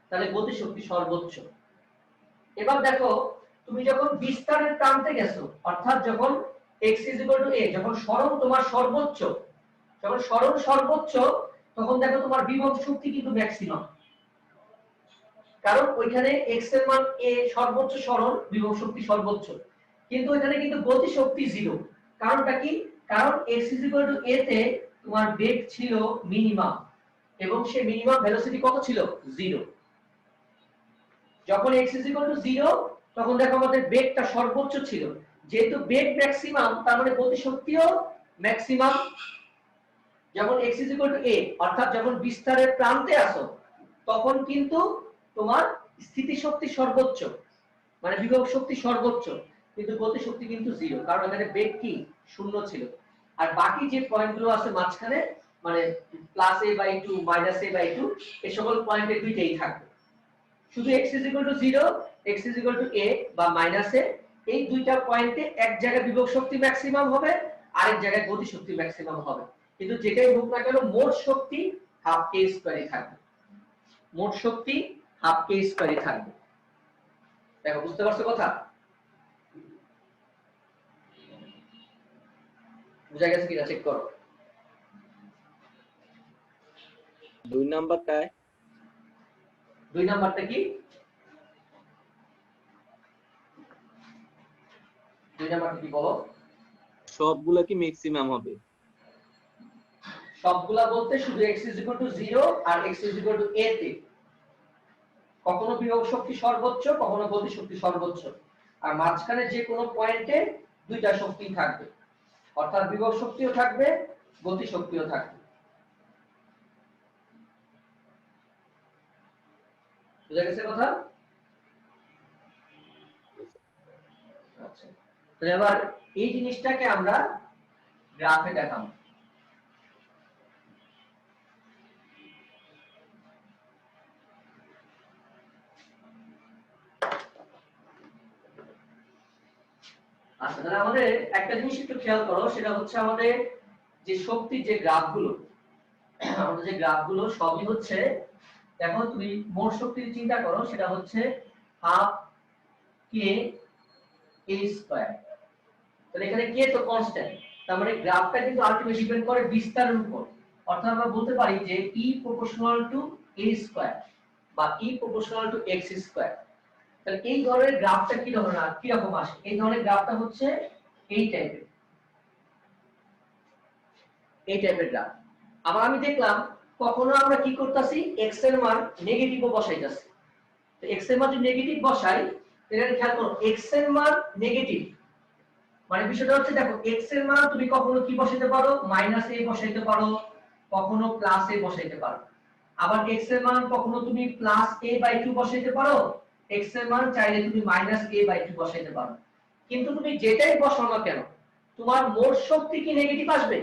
তাহলে গতি শক্তি সর্বোচ্চ। এবার দেখো, তুমি যখন বিস্তারের প্রান্তে গেছো, অর্থাৎ যখন x a, যখন সরণ তোমার সর্বোচ্চ, যখন সরণ সর্বোচ্চ, তখন দেখো তোমার বিভব শক্তি কিন্তু ম্যাক্সিমাম, কারণ ওইখানে x এর মান a সর্বোচ্চ সরণ, বিভব শক্তি সর্বোচ্চ, কিন্তু ওইখানে কিন্তু গতি শক্তি 0। কারণটা কি? কারণ x a তে তোমার বেগ ছিল মিনিমাম, এবং সেই মিনিমাম ভেলোসিটি কত ছিল? 0। যখন x 0, তখন দেখো আমাদের বেগটা সর্বোচ্চ ছিল, যেহেতু বেগ ম্যাক্সিমাম তার মানে গতি শক্তিও ম্যাক্সিমাম। যখন x a, অর্থাৎ যখন বিস্তারের প্রান্তে আসো, তখন কিন্তু তোমার স্থিতি শক্তি সর্বোচ্চ, মানে বিভব শক্তি সর্বোচ্চ, কিন্তু গতি শক্তি কিন্তু 0, কারণ এখানে বেগ কি? 0 ছিল। আর বাকি যে পয়েন্টগুলো আছে মাঝখানে, মানে +a/2 -a/2, এই সকল পয়েন্টে দুইটাই থাকবে। শুধু x 0, x a বা -a, এই দুইটা পয়েন্টে এক জায়গায় বিভব শক্তি ম্যাক্সিমাম হবে, আরেক জায়গায় গতি শক্তি ম্যাক্সিমাম হবে। কিন্তু যেটাই হোক না কেন মোট শক্তি হাফ কে স্কয়ারই থাকবে, মোট শক্তি হাফ কে স্কয়ারই থাকবে। দেখো বুঝতে পারছো কথা? বুঝা গেছে কিনা চেক করো। 2 নাম্বারটায় 2 নাম্বারটা কি? 2 নাম্বারটা কি বলো? সবগুলা কি ম্যাক্সিমাম হবে? সবগুলা বলতে শুধু x 0 আর x a তে কখনো বিভব শক্তি সর্বোচ্চ, কখনো গতি শক্তি সর্বোচ্চ, আর মাঝখানে যে কোনো পয়েন্টে দুইটা শক্তি থাকবে, অর্থাৎ বিভব শক্তিও থাকবে, গতি শক্তিও থাকবে। বুঝা গেছে কথা? আচ্ছা, তাহলে এবার এই জিনিসটাকে আমরা গ্রাফে দেখাবো। আচ্ছা, তাহলে আমাদের একটা জিনিস একটু খেয়াল করো, সেটা হচ্ছে আমাদের যে শক্তির যে গ্রাফগুলো, আমাদের যে গ্রাফগুলো সবই হচ্ছে, দেখো তুমি মোট শক্তির চিন্তা করো, সেটা হচ্ছে হাফ কে এ স্কয়ার। তাহলে এখানে কে তো কনস্ট্যান্ট, তার মানে গ্রাফটা কিন্তু আলটিমেটলি ডিপেন্ড করে বিস্তারের উপর। অর্থাৎ আমরা বলতে পারি যে E proportional to a square বা E proportional to x square. তাহলে এই ধরনের গ্রাফটা কি রকম আসে? এই ধরনের গ্রাফটা হচ্ছে এই টাইপের গ্রাফ। আবার আমি দেখলাম কখনো আমরা কি করতেছি, x এর মান নেগেটিভও বসাইতাছি। তো x এর মান যদি নেগেটিভ বসাই, তাহলে খেয়াল করো x এর মান নেগেটিভ, মানে বিষয়টা হচ্ছে দেখো x এর মান তুমি কখনো কি বসাইতে পারো, -a বসাইতে পারো, কখনো +a বসাইতে পারো। আবার x এর মান কখনো তুমি +a/2 বসাইতে পারো, x এর মান চাইলে তুমি -a/2 বসাইতে পারো। কিন্তু তুমি যেটাই বসাও না কেন, তোমার মোট শক্তি কি নেগেটিভ আসবে?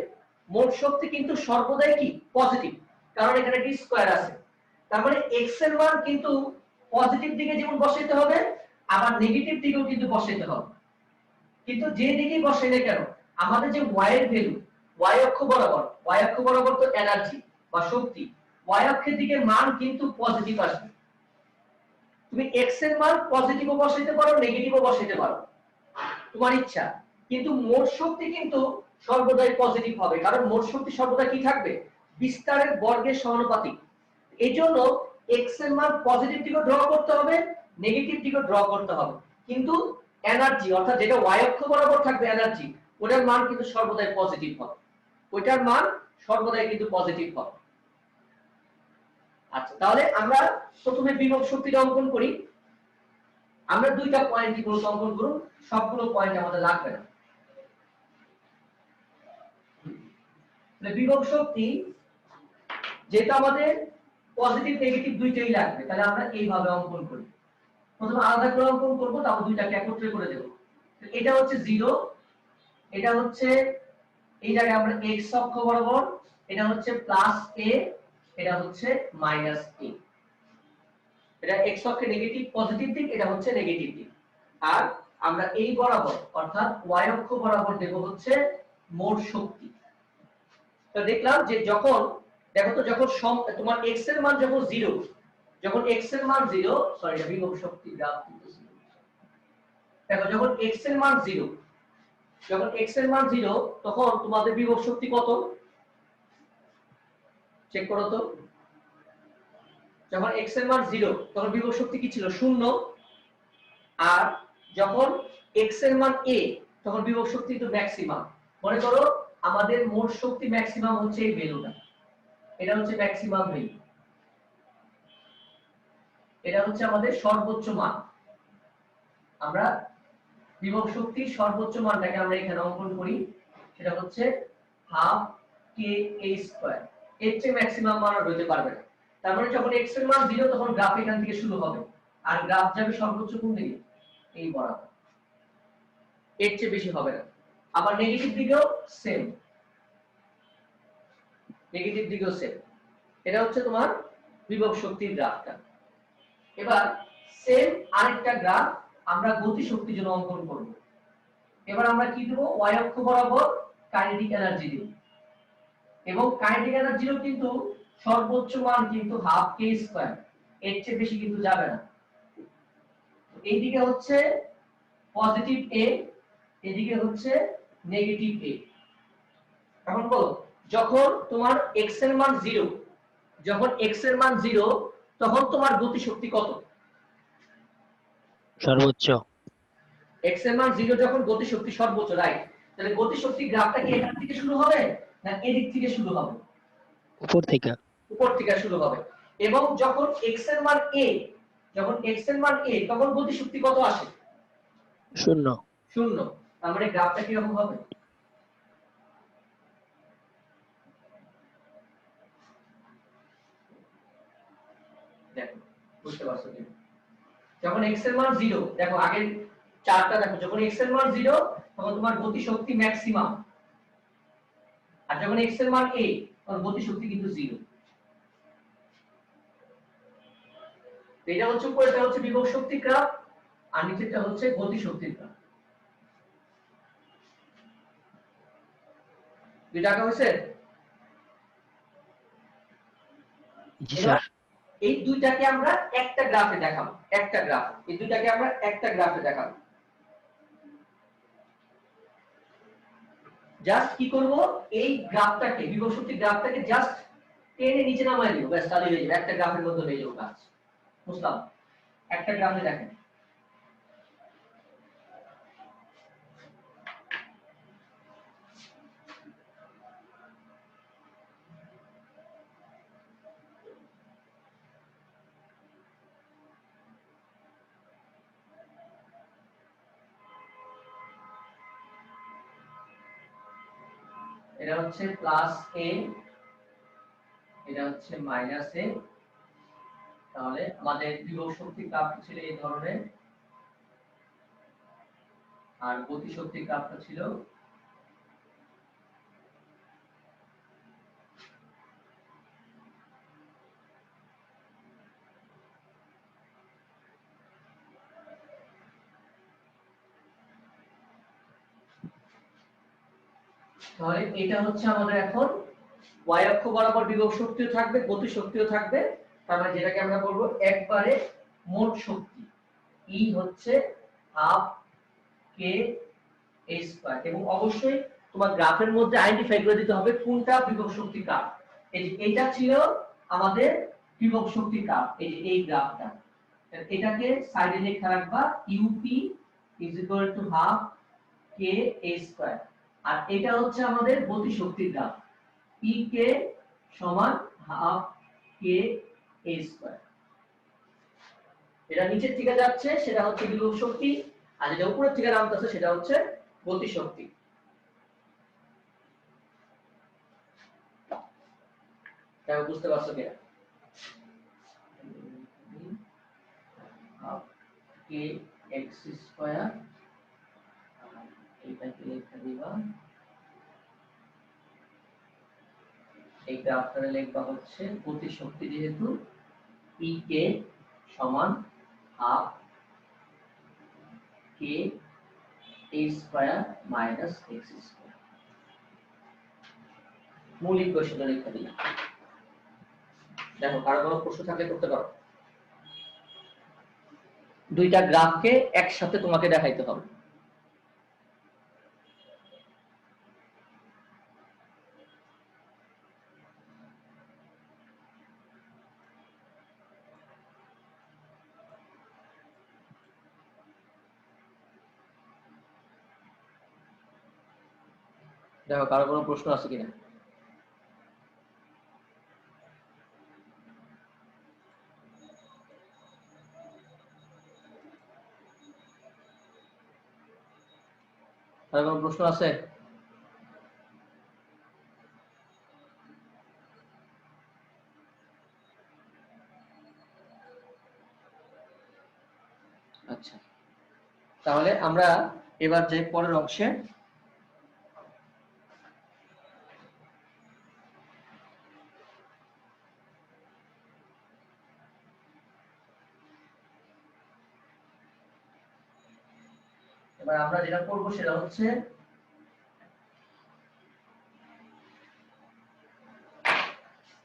মোট শক্তি কিন্তু সর্বদাই কি পজিটিভ, কারণ এখানে একটা স্কয়ার আছে। তার মানে x এর মান কিন্তু পজিটিভ দিকে যেমন বসাইতে হবে, আবার নেগেটিভ দিকেও কিন্তু বসাইতে হবে। কিন্তু যে দিকেই বসাই না কেন, আমাদের যে y এর ভ্যালু, y অক্ষ বরাবর তো এনার্জি বা শক্তি, y অক্ষের দিকে মান কিন্তু পজিটিভ আসবে। তুমি x এর মান পজিটিভও বসাইতে পারো, নেগেটিভও বসাইতে পারো, তোমার ইচ্ছা। কিন্তু মোট শক্তি কিন্তু সর্বদাই পজিটিভ হবে, কারণ মোট শক্তি সর্বদা কি থাকবে? বিস্তারের বর্গের সমানুপাতিক। এইজন্য x এর মান পজিটিভ দিকে ড্র করতে হবে, নেগেটিভ দিকে ড্র করতে হবে। কিন্তু এনার্জি, অর্থাৎ যেটা y অক্ষ বরাবর থাকবে এনার্জি, ওটার মান কিন্তু সর্বদাই পজিটিভ হবে, ওইটার মান সর্বদাই কিন্তু পজিটিভ হবে। আচ্ছা, তাহলে আমরা প্রথমে বিভব শক্তিটা অঙ্কন করি। আমরা দুইটা পয়েন্ট কি করে অঙ্কন করব, সবগুলো পয়েন্ট আমাদের লাগবে না। তাহলে বিভব শক্তি যেটা আমাদের পজিটিভ নেগেটিভ দুইটাই লাগবে, তাহলে আমরা এইভাবে অঙ্কন করি। প্রথমে আলাদা করে অঙ্কন করব, তারপর দুইটাকে একত্রে করে দেব। এটা হচ্ছে 0, এটা হচ্ছে এই জায়গায় আমরা x অক্ষ বরাবর, এটা হচ্ছে +a, এটা হচ্ছে -a। এটা x অক্ষে নেগেটিভ পজিটিভ দিক, এটা হচ্ছে নেগেটিভ দিক। আর আমরা এই বরাবর অর্থাৎ y অক্ষ বরাবর দেব হচ্ছে মোট শক্তি। তো দেখলাম যে যখন দেখো তো, যখন তোমার x এর মান যখন 0, যখন x এর মান 0, সরি এটা বিভব শক্তি গ্রাফ কিন্তু 0। দেখো যখন x এর মান 0, যখন x এর মান 0, তখন তোমাদের বিভব শক্তি কত চেক করো তো। যখন x এর মান 0, তখন বিভব শক্তি কি ছিল? 0। আর যখন x এর মান a, তখন বিভব শক্তি কিন্তু ম্যাক্সিমাম। মনে করো আমাদের মোট শক্তি ম্যাক্সিমাম হচ্ছে এই ভ্যালুটা, এটা হচ্ছে ম্যাক্সিমাম ভ্যালু, এটা হচ্ছে আমাদের সর্বোচ্চ মান। আমরা বিভব শক্তির সর্বোচ্চ মানটাকে আমরা এখানে অঙ্কন করি, সেটা হচ্ছে হাফ কে এ স্কয়ার। এর চেয়ে ম্যাক্সিমাম মান আর হতে পারবে না। তার মানে যখন x এর মান 0, তখন গ্রাফ এখান থেকে শুরু হবে, আর গ্রাফ যাবে সর্বোচ্চ কোন দিকে? এই বরাবর, এর চেয়ে বেশি হবে না। আবার নেগেটিভ দিকেও সেম, নেগেটিভ দিকেও সেম। এটা হচ্ছে তোমার বিভব শক্তির গ্রাফটা। এবার সেম আরেকটা গ্রাফ আমরা গতি শক্তির জন্য অঙ্কন করব। এবার আমরা কি দেব? y অক্ষ বরাবর কাইনেটিক এনার্জি দেব, এবং কাইনেটিক এনার্জিরও কিন্তু সর্বোচ্চ মান কিন্তু হাফ কে স্কয়ার, এর চেয়ে বেশি কিন্তু যাবে না। এইদিকে হচ্ছে পজিটিভ এ, এদিকে হচ্ছে নেগেটিভ এ। এখন বলো, যখন তোমার x এর মান 0, যখন x এর মান 0 তখন তোমার গতিশক্তি কত? সর্বোচ্চ। x এর মান 0 যখন গতিশক্তি সর্বোচ্চ, রাইট। তাহলে গতিশক্তি গ্রাফটা কি এখান থেকে শুরু হবে না এদিক থেকে শুরু হবে? উপর থেকে। উপর থেকে শুরু হবে। এবং যখন x এর মান a, যখন x এর মান a তখন গতিশক্তি কত আসে? 0। 0। তার মানে গ্রাফটা কি রকম হবে? দেখো বুঝতে পারছো কি? যখন x এর মান 0, দেখো আগের চারটা দেখো, যখন x এর মান 0 তখন তোমার গতিশক্তি ম্যাক্সিমাম, আর যখন x এর মান a তখন গতিশক্তি কিন্তু 0। এটা হচ্ছে উপরেরটা হচ্ছে বিভব শক্তি গ্রাফ, আর নিচেরটা হচ্ছে গতিশক্তির গ্রাফ। দুইটা আঁকা হয়েছে? জি স্যার। এই দুইটাকে আমরা একটা গ্রাফে দেখাবো, একটা গ্রাফ, এই দুইটাকে আমরা একটা গ্রাফে দেখাবো। জাস্ট কি করব, এই গ্রাফটাকে বিভব শক্তি গ্রাফটাকে জাস্ট টেনে নিচে নামায় দিব, ব্যাস তাহলেই হয়ে যাবে, একটা গ্রাফের মধ্যে হয়ে যাবে কাজ। বুঝলাম? একটা গ্রাফে দেখেন, এটা হচ্ছে প্লাস a, এটা হচ্ছে মাইনাস a। তাহলে আমাদের বিভব শক্তি গ্রাফটা ছিল এই ধরনের, আর গতি শক্তি গ্রাফটা ছিল তাহলে এটা হচ্ছে আমাদের এখন y অক্ষ বরাবর বিভব শক্তিও থাকবে, গতি শক্তিও থাকবে। তার মানে যেটাকে আমরা বলবো একবারে মোট শক্তি, E হচ্ছে হাফ কে a স্কয়ার। এবং অবশ্যই তোমার গ্রাফের মধ্যে আইডেন্টিফাই করে দিতে হবে কোনটা বিভব শক্তি গ্রাফ। এই যে এটা ছিল আমাদের বিভব শক্তি গ্রাফ, এই যে এই গ্রাফটা, এটাকে সাইডে লিখে রাখবা UP = half K a square. আর এটা হচ্ছে আমাদের গতি শক্তির গ্রাফ, EK সমান হাফ কে a স্কয়ার। এটা নিচের দিকে যাচ্ছে সেটা হচ্ছে বিভব শক্তি, আর যেটা উপরের দিকে নামতেছে সেটা হচ্ছে গতি শক্তি। তাই বুঝতে পারছো কিনা? হাফ কে এক্স স্কয়ার, এটাকে লিখে দিবা, এই গ্রাফটা লিখবা হচ্ছে গতি শক্তি, যেহেতু EK সমান half K a square minus x square. মূল ইকুয়েশনটা লিখে দিলাম। দেখো কারো কোনো প্রশ্ন থাকলে করতে পারো। দুইটা গ্রাফকে একসাথে তোমাকে দেখাইতে হবে। দেখো কারো কোনো প্রশ্ন আছে কিনা। কারো কোনো প্রশ্ন আছে? আচ্ছা, তাহলে আমরা এবার যে পরের অংশে, এবার আমরা যেটা করব সেটা হচ্ছে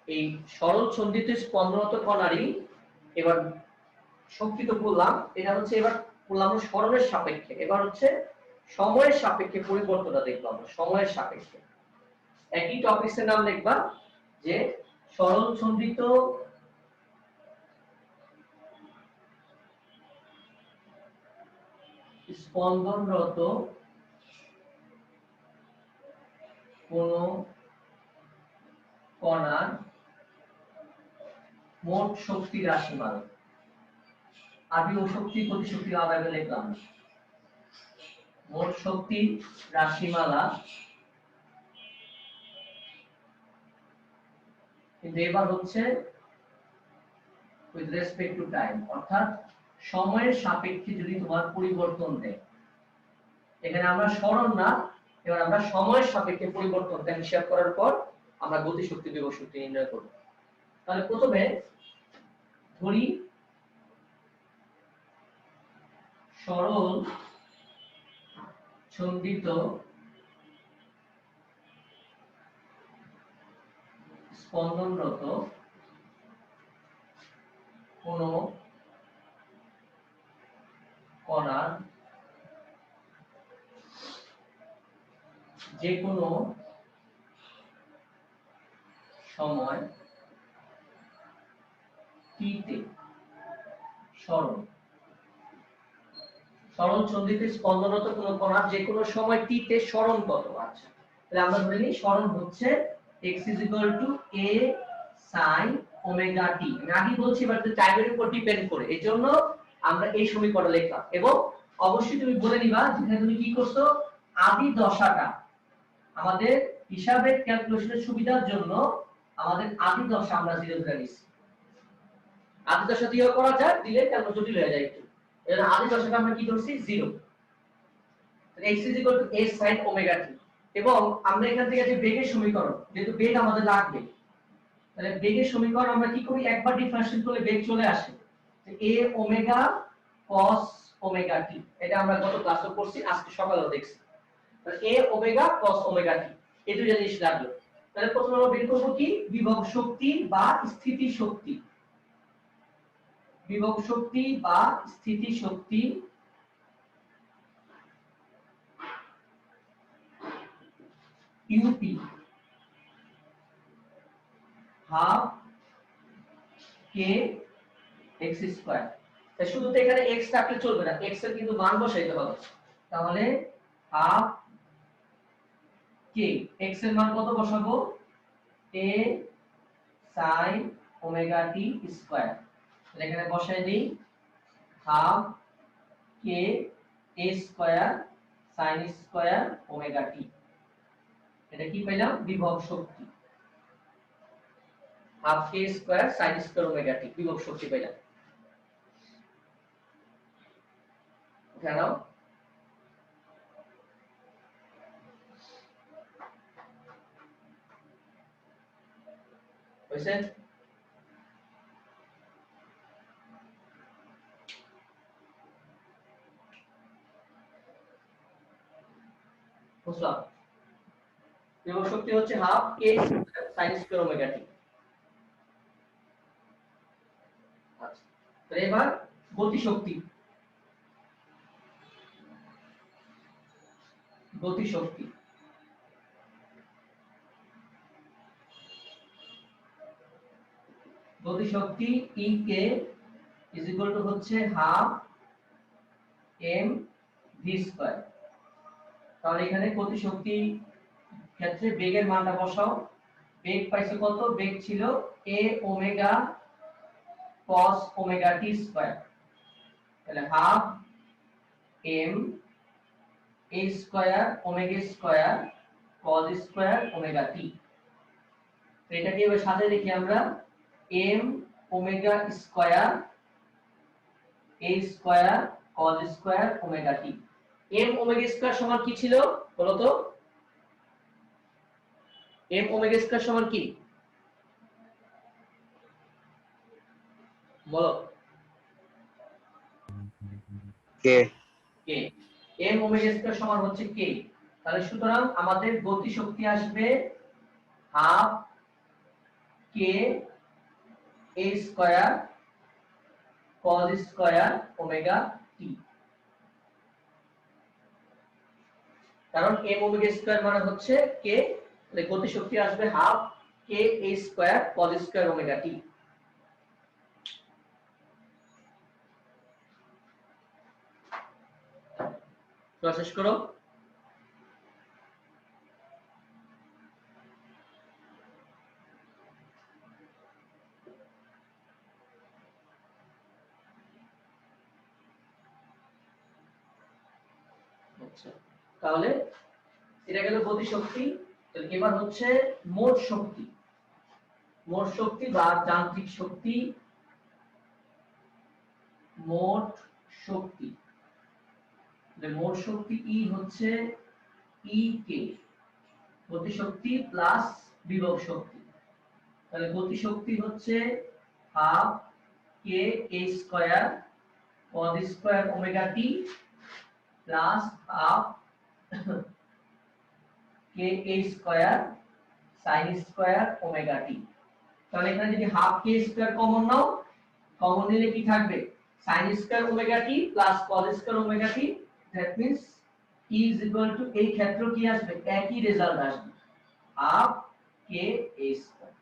এই সরল সন্ধিত স্পন্দনত কণারই এবার শক্তি তো বললাম, এটা হচ্ছে এবার বললাম সরণের সাপেক্ষে, এবার হচ্ছে সময়ের সাপেক্ষে পরিবর্তনটা দেখবো আমরা সময়ের সাপেক্ষে। একই টপিকস এর নাম লিখবা যে সরল সন্ধিত স্পন্দনরত কোন কণার মোট শক্তি রাশিমালা। আমি ও শক্তি প্রতি শক্তি আলাদা লিখলাম। মোট শক্তি রাশিমালা কিন্তু এবার হচ্ছে উইথ রেসপেক্ট টু টাইম, অর্থাৎ সময়ের সাপেক্ষে যদি তোমার পরিবর্তন দেয়। এখানে আমরা সরণ না, এবার আমরা সময়ের সাপেক্ষে পরিবর্তনটা হিসাব করার পর আমরা গতিশক্তি বিভব শক্তি নির্ণয় করব। তাহলে প্রথমে ধরি সরল সন্ধিত স্পন্দনরত কোন কণার যে কোনো সময় টিতে সরল সন্ধিত স্পন্দনরত কোন কণার যে কোনো সময় টিতে সরণ কত। আচ্ছা, তাহলে আমরা ধরে নিই সরণ হচ্ছে x a sin omega t। আমি আগে বলছি এবার টাইমের উপর ডিপেন্ড করে, এজন্য আমরা এই সমীকরণ লিখলাম। এবং অবশ্যই তুমি বলে নিবা যেখানে তুমি কি করছো, আদি দশাটা আমাদের হিসাবের ক্যালকুলেশনের সুবিধার জন্য আমাদের আদি দশা আমরা 0 ধরে নিছি। আদি দশা দিয়েও করা যায়, দিলে ক্যালকুলেশন জটিল হয়ে যায় একটু। এর আদি দশাটা আমরা কি করছি 0। তাহলে x a sin omega t। এবং আমরা এখান থেকে যে বেগের সমীকরণ, যেহেতু বেগ আমাদের লাগবে, তাহলে বেগের সমীকরণ আমরা কি করি, একবার ডিফারেন্সিয়েট করলে বেগ চলে আসে a omega cos omega t। এটা আমরা গত ক্লাসে পড়ছি, আজকে সকালেও দেখছি। তাহলে a omega cos omega t, এই দুটো জিনিস লাগলো। তাহলে প্রথমে আমরা বের করব কি, বিভব শক্তি বা স্থিতি শক্তি। বিভব শক্তি বা স্থিতি শক্তি ইউপি হাফ কে এক্স স্কয়ার। তাই শুধু তো এখানে x থাকলে চলবে না, x এর কিন্তু মান বসাইতে হবে। তাহলে হাফ কে, x এর মান কত বসাবো, a sin omega t square. তাহলে এখানে বসাই দেই half K a square sin square omega t। এটা কি পেলাম, বিভব শক্তি। Half K square sin square omega t বিভব শক্তি পেলাম। কেন হইছে? বুঝলাম। বিভব শক্তি হচ্ছে হাফ কে sin স্কয়ার ওমেগা t। আচ্ছা, তো এবার গতি শক্তি। গতি শক্তি গতি শক্তি ই কে ইজ ইকুয়াল টু হচ্ছে হাফ এম ভি স্কয়ার। তাহলে এখানে গতি শক্তি ক্ষেত্রে বেগের মানটা বসাও। বেগ পাইছো কত, বেগ ছিল a omega cos omega t square. তাহলে half M a square omega square cos square omega t। এটাকে এবার সাথে লিখি আমরা m omega square a square cos square omega t। m omega square সমান কি ছিল বলো তো, m ওমেগা স্কয়ার সমান কি বলো, কে কে। m ওমেগা স্কয়ার সমান হচ্ছে কে। তাহলে সুতরাং আমাদের গতি শক্তি আসবে half K A square cos square omega t. কারণ m ওমেগা স্কয়ার মানে হচ্ছে কে, তাহলে গতি শক্তি আসবে half K A square cos square omega t. Process করো। আচ্ছা, তাহলে এটা গেল গতি শক্তি। তাহলে এবার হচ্ছে মোট শক্তি। মোট শক্তি বা যান্ত্রিক শক্তি, মোট শক্তি। মোট শক্তি ই হচ্ছে ই কে, গতি শক্তি প্লাস বিভব শক্তি। তাহলে গতি শক্তি হচ্ছে half K A square cos square omega t plus half K A square sin square omega t. তাহলে এখানে যদি হাফ কে স্কয়ার কমন নাও, কমন নিলে কি থাকবে sin square omega t plus cos square omega t. That means E is equal to এই ক্ষেত্র কি আসবে, একই রেজাল্ট আসবে half K A square.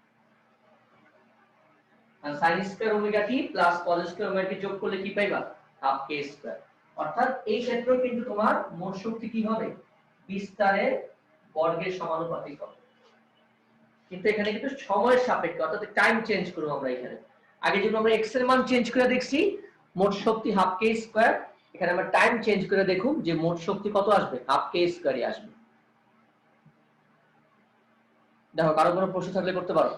R sin square omega t plus cos square omega t যোগ করলে কি পাইবা, হাফ কে স্কয়ার। অর্থাৎ এই ক্ষেত্রে কিন্তু তোমার মোট শক্তি কি হবে, বিস্তারের বর্গের সমানুপাতিক হবে। কিন্তু এখানে কিন্তু সময়ের সাপেক্ষে, অর্থাৎ টাইম চেঞ্জ করব আমরা এখানে। আগে যখন আমরা x এর মান চেঞ্জ করে দেখছি মোট শক্তি হাফ কে স্কয়ার, এখানে আমরা টাইম চেঞ্জ করে দেখুন যে মোট শক্তি কত আসবে, হাফ কে স্কয়ারই আসবে। দেখো কারো কোনো প্রশ্ন থাকলে করতে পারো।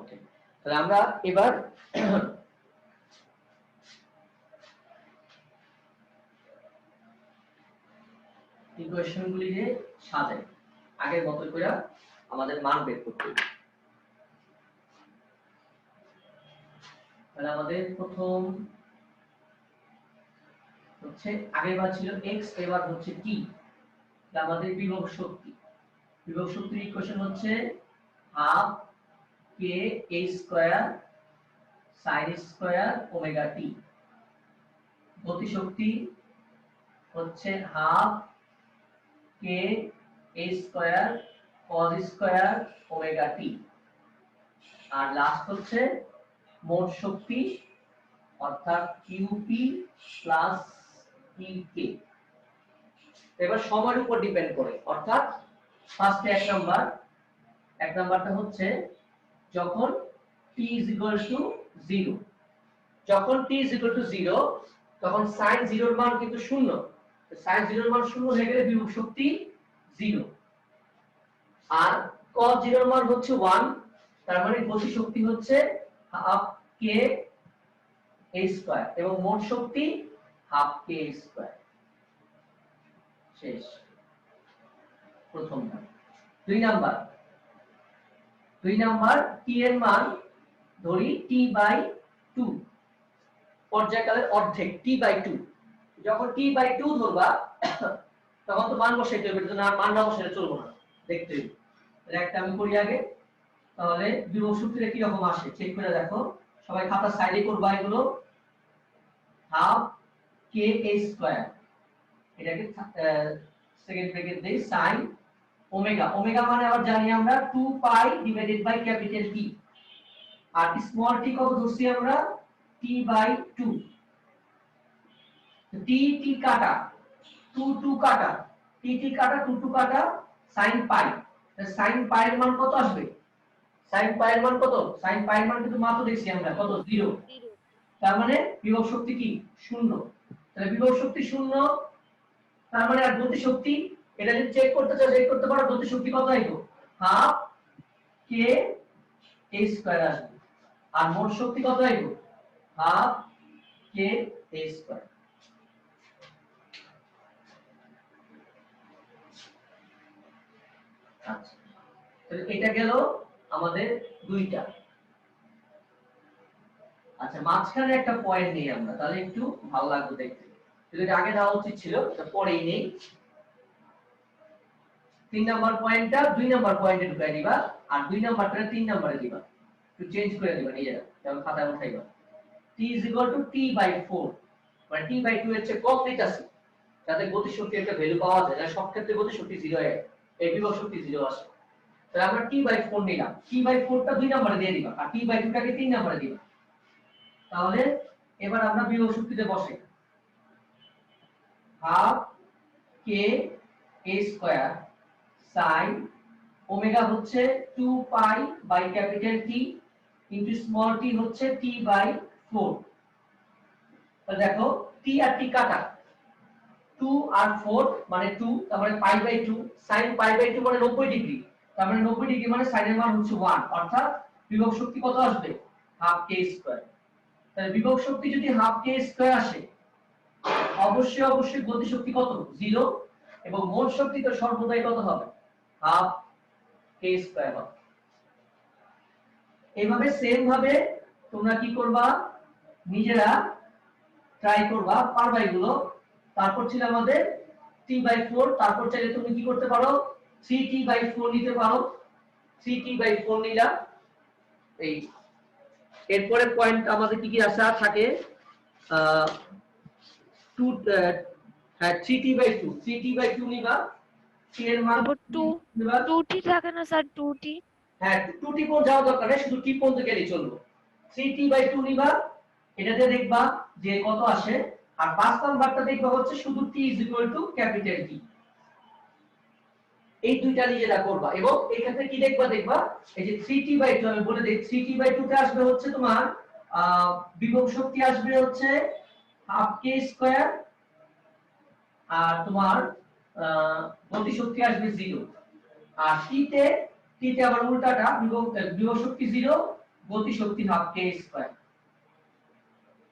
ওকে, তাহলে আমরা এবার ইকুয়েশনগুলি যে সাজাই আগের মতো করে আমাদের মান বের করতে হবে। তাহলে আমাদের প্রথম হচ্ছে আগের বার ছিল x, এবার হচ্ছে t। তাহলে আমাদের বিভব শক্তি, বিভব শক্তির ইকুয়েশন হচ্ছে half K A square sin square omega t. গতি শক্তি হচ্ছে half K A square cos square omega t. R last হচ্ছে মোট শক্তি অর্থাৎ কিউপি প্লাস ইকে। এবার সময়ের উপর ডিপেন্ড করে, অর্থাৎ ফার্স্টে এক নাম্বারটা হচ্ছে যখন t is equal to 0, যখন t is equal to 0 তখন sin 0 এর মান কিন্তু শূন্য। sin 0 এর মান শূন্য হয়ে গেলে বিভব শক্তি 0, আর cos 0 এর মান হচ্ছে 1, তার মানে গতি শক্তি হচ্ছে হাফ কে এ স্কয়ার এবং মোট শক্তি হাফ কে স্কয়ার। শেষ প্রথম ধাপ। দুই নাম্বার t এর মান ধরি t বাই 2, পর্যায়কালের অর্ধেক t বাই 2। যখন t বাই 2 ধরবা তখন তো মান বসাইতে হবে, না মান না বসাইলে চলবে না, দেখতে হবে। তাহলে একটা আমি করি আগে, তাহলে বিভব শক্তিটা কি রকম আসে চেক করে দেখো। সবাই খাতা সাইডে করবা এগুলো। হাফ কে এ স্কয়ার, এটাকে সেকেন্ড ব্র্যাকেট দেই sin ওমেগা, ওমেগা মানে আবার জানি আমরা 2 pi divided by capital T, আর স্মল টি কত ধরছি আমরা, t বাই 2। টি কাটা 2 কাটা, টি কাটা 2 কাটা sin পাই। sin পাই এর মান কত আসবে, sin পাই এর মান কত, sin পাই এর মান কিন্তু মাত্র দেখছি আমরা কত, 0। তার মানে বিভব শক্তি কি, 0। তাহলে বিভব শক্তি 0, তার মানে আর গতি শক্তি, এটা যদি চেক করতে চাও চেক করতে পারো, গতি শক্তি কত আইবো, হাফ কে এ স্কয়ার আসবে। আর মোট শক্তি কত আইবো, হাফ কে এ স্কয়ার। আচ্ছা, তাহলে এটা গেল আমাদের দুইটা। আচ্ছা মাঝখানে একটা পয়েন্ট নেই আমরা, তাহলে একটু ভালো লাগবে দেখতে। যদি এটা আগে দেওয়া উচিত ছিল, এটা পরেই নেই। 3 নাম্বার পয়েন্টটা 2 নাম্বার পয়েন্টে ঢুকাই দিবা, আর 2 নাম্বারটা 3 নাম্বারে দিবা, একটু চেঞ্জ করে দিবা নিজেরা, যেমন খাতায় উঠাইবা। t t/4, মানে t/2 এর চেয়ে কম নিতেছে, যাতে গতিশক্তির একটা ভ্যালু পাওয়া যায়, যাতে সব ক্ষেত্রে গতিশক্তি 0 হয়, এই বিভব শক্তি 0 আসে। তাহলে আমরা t/4 নিলাম, t/4টা 2 নাম্বারে দিয়ে দিবা, আর t/2টাকে 3 নাম্বারে দিবা। তাহলে এবার আমরা বিভব শক্তিতে বসাই। Half K a square sin omega হচ্ছে 2 pi by capital T into small t হচ্ছে t/4। তাহলে দেখো t আর t কাটা, 2 আর 4 মানে 2, তার মানে π/2, sin π/2 মানে 90 ডিগ্রি, তার মানে 90 ডিগ্রি মানে sin এর মান হচ্ছে 1, অর্থাৎ বিভব শক্তি কত আসবে? Half K square. তাহলে বিভব শক্তি যদি হাফ কে স্কয়ার আসে, অবশ্যই গতি শক্তি কত? 0, এবং মোট শক্তি তো সর্বদাই কত হবে? হাফ কে স্কয়ার হবে। এইভাবে সেম ভাবে তোমরা কি করবা, নিজেরা ট্রাই করবা, পারবা এগুলো। তারপর ছিল আমাদের t/4, তারপর চাইলে তুমি কি করতে পারো 3t/4 নিতে পারো, 3t/4 নিলা। এই এরপরে পয়েন্ট আমাদের কি কি আসা থাকে, 3t/2 নিবা, 3 এর মান তারপর 2t থাকে না স্যার? 2t, হ্যাঁ 2t পর্যন্ত যাওয়া দরকার নেই, শুধু t পর্যন্ত গেলেই চলবে। 3t/2 নিবা, এটাতে দেখবা যে কত আসে, আর 5 নাম্বারটা দেখবা হচ্ছে শুধু t ক্যাপিটাল T। এই দুইটা নিজেরা করবা, এবং এই ক্ষেত্রে কি দেখবা এই যে 3t/2, আমি বলে দেই 3t/2 তে আসবে হচ্ছে তোমার বিভব শক্তি আসবে হচ্ছে হাফ কে স্কয়ার, আর তোমার গতি শক্তি আসবে 0। আর t তে আবার উল্টাটা, বিভব শক্তি 0, গতি শক্তি হাফ কে স্কয়ার।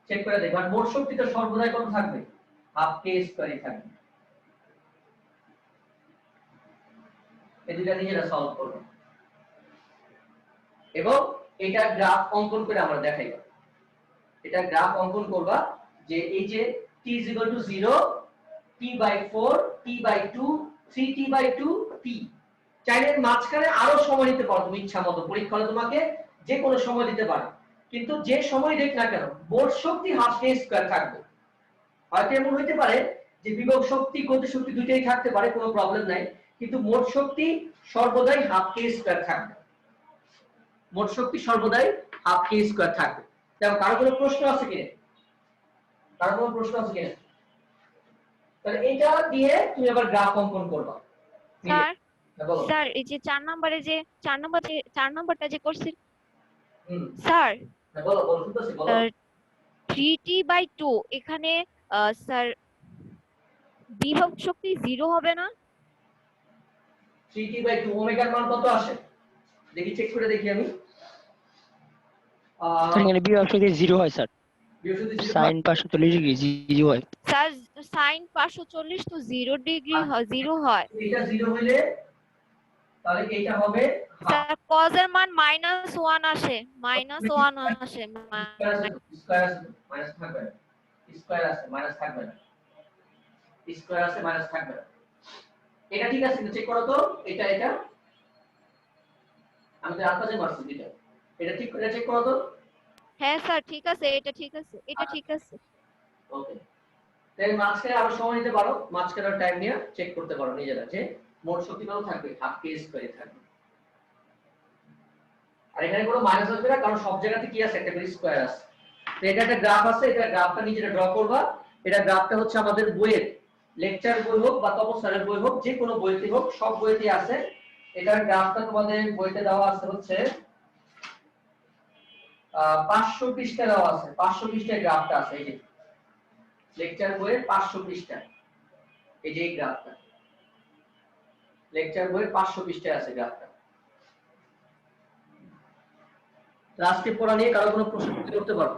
চেক করে দেখবা, মোট শক্তি তো সর্বদাই কত থাকবে? হাফ কে স্কয়ারই থাকবে। এই দুইটা নিজেরা সলভ করবে, এবং এটা গ্রাফ অঙ্কন করে আমরা দেখাইবা। এটা গ্রাফ অঙ্কন করবা যে এই যে t 0, t/4, t/2, 3t/2, t। চাইলে মাঝখানে আরো সময় নিতে পারো তুমি ইচ্ছা মতো, পরীক্ষা হলে তোমাকে যে কোনো সময় দিতে পারো, কিন্তু যে সময় দেখ না কেন মোট শক্তি হাফ কে স্কয়ার থাকবে। হয়তো এমন হইতে পারে যে বিভব শক্তি গতি শক্তি দুইটাই থাকতে পারে, কোনো প্রবলেম নাই, কিন্তু মোট শক্তি সর্বদাই হাফ কে স্কয়ার থাকবে। মোট শক্তি সর্বদাই হাফ কে স্কয়ার থাকবে। দেখো কারো কোনো প্রশ্ন আছে কিনা? কারো কোনো প্রশ্ন আছে কিনা? তাহলে এটা দিয়ে তুমি আবার গ্রাফ অঙ্কন করবা। স্যার বলো। স্যার এই যে 4 নাম্বারটা যে করছি হুম, স্যার, বলো শুনতেছি, বলো। 3t/2, এখানে স্যার বিভব শক্তি 0 হবে না? 3t/2 ওমেগার মান কত আসে দেখি, চেক করে দেখি আমি। এখানে বিভব শক্তি 0 হয় স্যার, বিভব শক্তি 0 sin 540 ডিগ্রি 0 হয়। স্যার sin 540 তো 0 ডিগ্রি হয়, 0 হয়। এটা 0 হইলে তাহলে এটা হবে স্যার cos এর মান -1 আসে, -1 আসে। স্কয়ার আছে, মাইনাস থাকবে না, স্কয়ার আছে মাইনাস থাকবে না, স্কয়ার আছে মাইনাস থাকবে না। এটা ঠিক আছে, চেক করো তো, এটা আমি তো আন্দাজে মারছি এটা, এটা ঠিক করে চেক করো তো। হ্যাঁ স্যার ঠিক আছে, এটা ঠিক আছে, এটা ঠিক আছে। ওকে, তাই মাঝখানে আরো সময় নিতে পারো, মাঝখানে টাইম নিয়ে চেক করতে পারো নিজেরা যে মোট শক্তি কত থাকবে, হাফ কে স্কয়ার থাকবে। আর এখানে কোনো মাইনাস আসবে না, কারণ সব জায়গাতে কি আছে, একটা করে স্কয়ার আছে। তো এটা একটা গ্রাফ আছে, এটা গ্রাফটা নিজেরা ড্র করবা। এটা গ্রাফটা হচ্ছে আমাদের বইয়ের, লেকচার বই হোক বা তপস্যারের বই হোক, যে কোনো বইতে হোক, সব বইতে আছে। এটার গ্রাফটা তোমাদের বইতে দেওয়া আছে হচ্ছে 500 পৃষ্ঠা দেওয়া আছে, 500 পৃষ্ঠায় গ্রাফটা আছে। এই যে লেকচার বইয়ের 500 পৃষ্ঠা, এই যে এই গ্রাফটা লেকচার বইয়ের 500 পৃষ্ঠায় আছে গ্রাফটা। আজকে পড়া নিয়ে কারো কোনো প্রশ্ন করতে পারো?